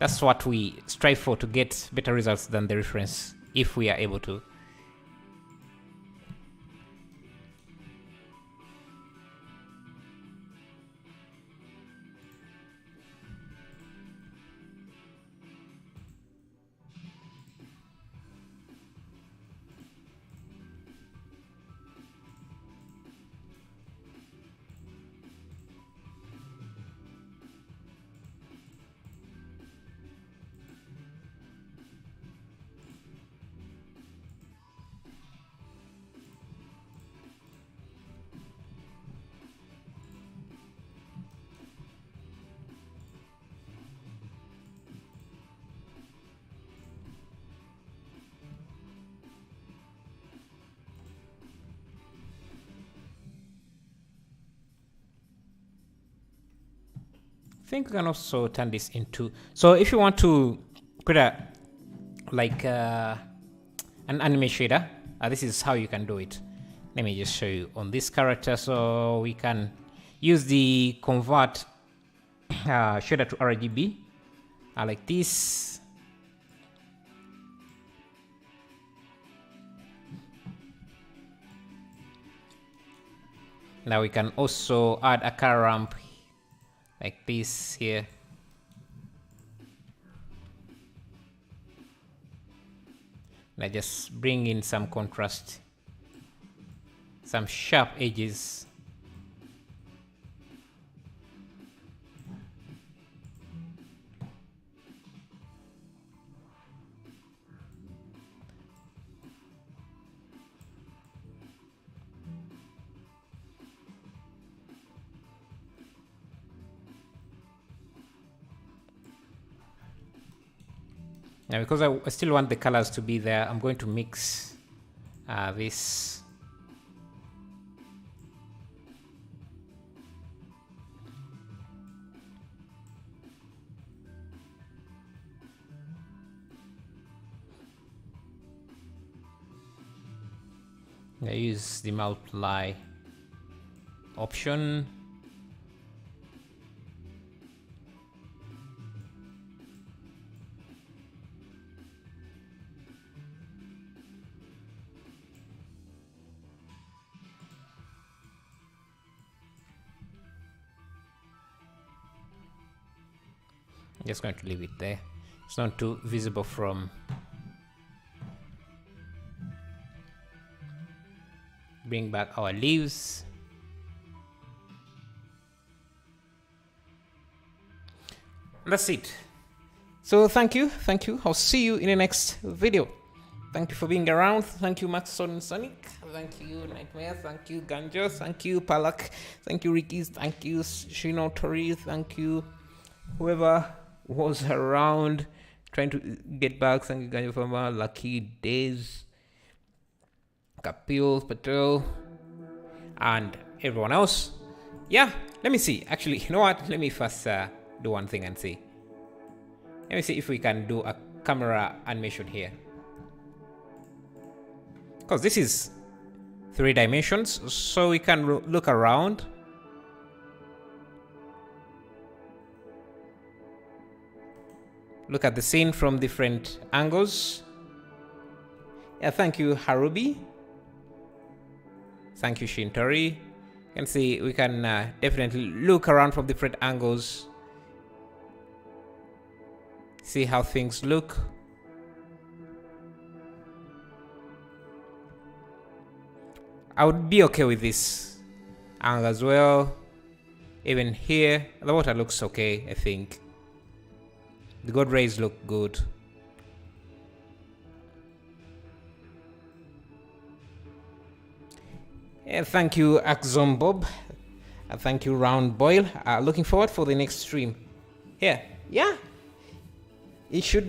That's what we strive for, to get better results than the reference, if we are able to. think we can also turn this into, so if you want to create a like an anime shader, this is how you can do it. Let me just show you on this character. So we can use the convert shader to RGB like this. Now we can also add a car ramp like this here. Now just bring in some contrast, some sharp edges. Now, because I still want the colors to be there, I'm going to mix this. I use the multiply option. Just going to leave it there. It's not too visible from bring back our leaves. That's it. So thank you. I'll see you in the next video. Thank you for being around. Thank you, Maxon and Sonic. Thank you, Nightmare. Thank you, Ganjo. Thank you, Palak. Thank you, Ricky's. Thank you, Shino Tori. Thank you, whoever was around trying to get back. Thank you, Ganjo Fama, Lucky Days, Kapil Patel, and everyone else. Yeah, let me see. Actually, you know what? Let me first do one thing and see. Let me see if we can do a camera animation here. Because this is 3 dimensions, so we can look around. Look at the scene from different angles. Yeah, thank you, Harubi. Thank you, Shintori. You can see we can definitely look around from different angles. See how things look. I would be okay with this angle as well. Even here, the water looks okay, I think. The god rays look good. And thank you, Axon Bob. And thank you, Round Boil. Looking forward for the next stream. Here, yeah. It should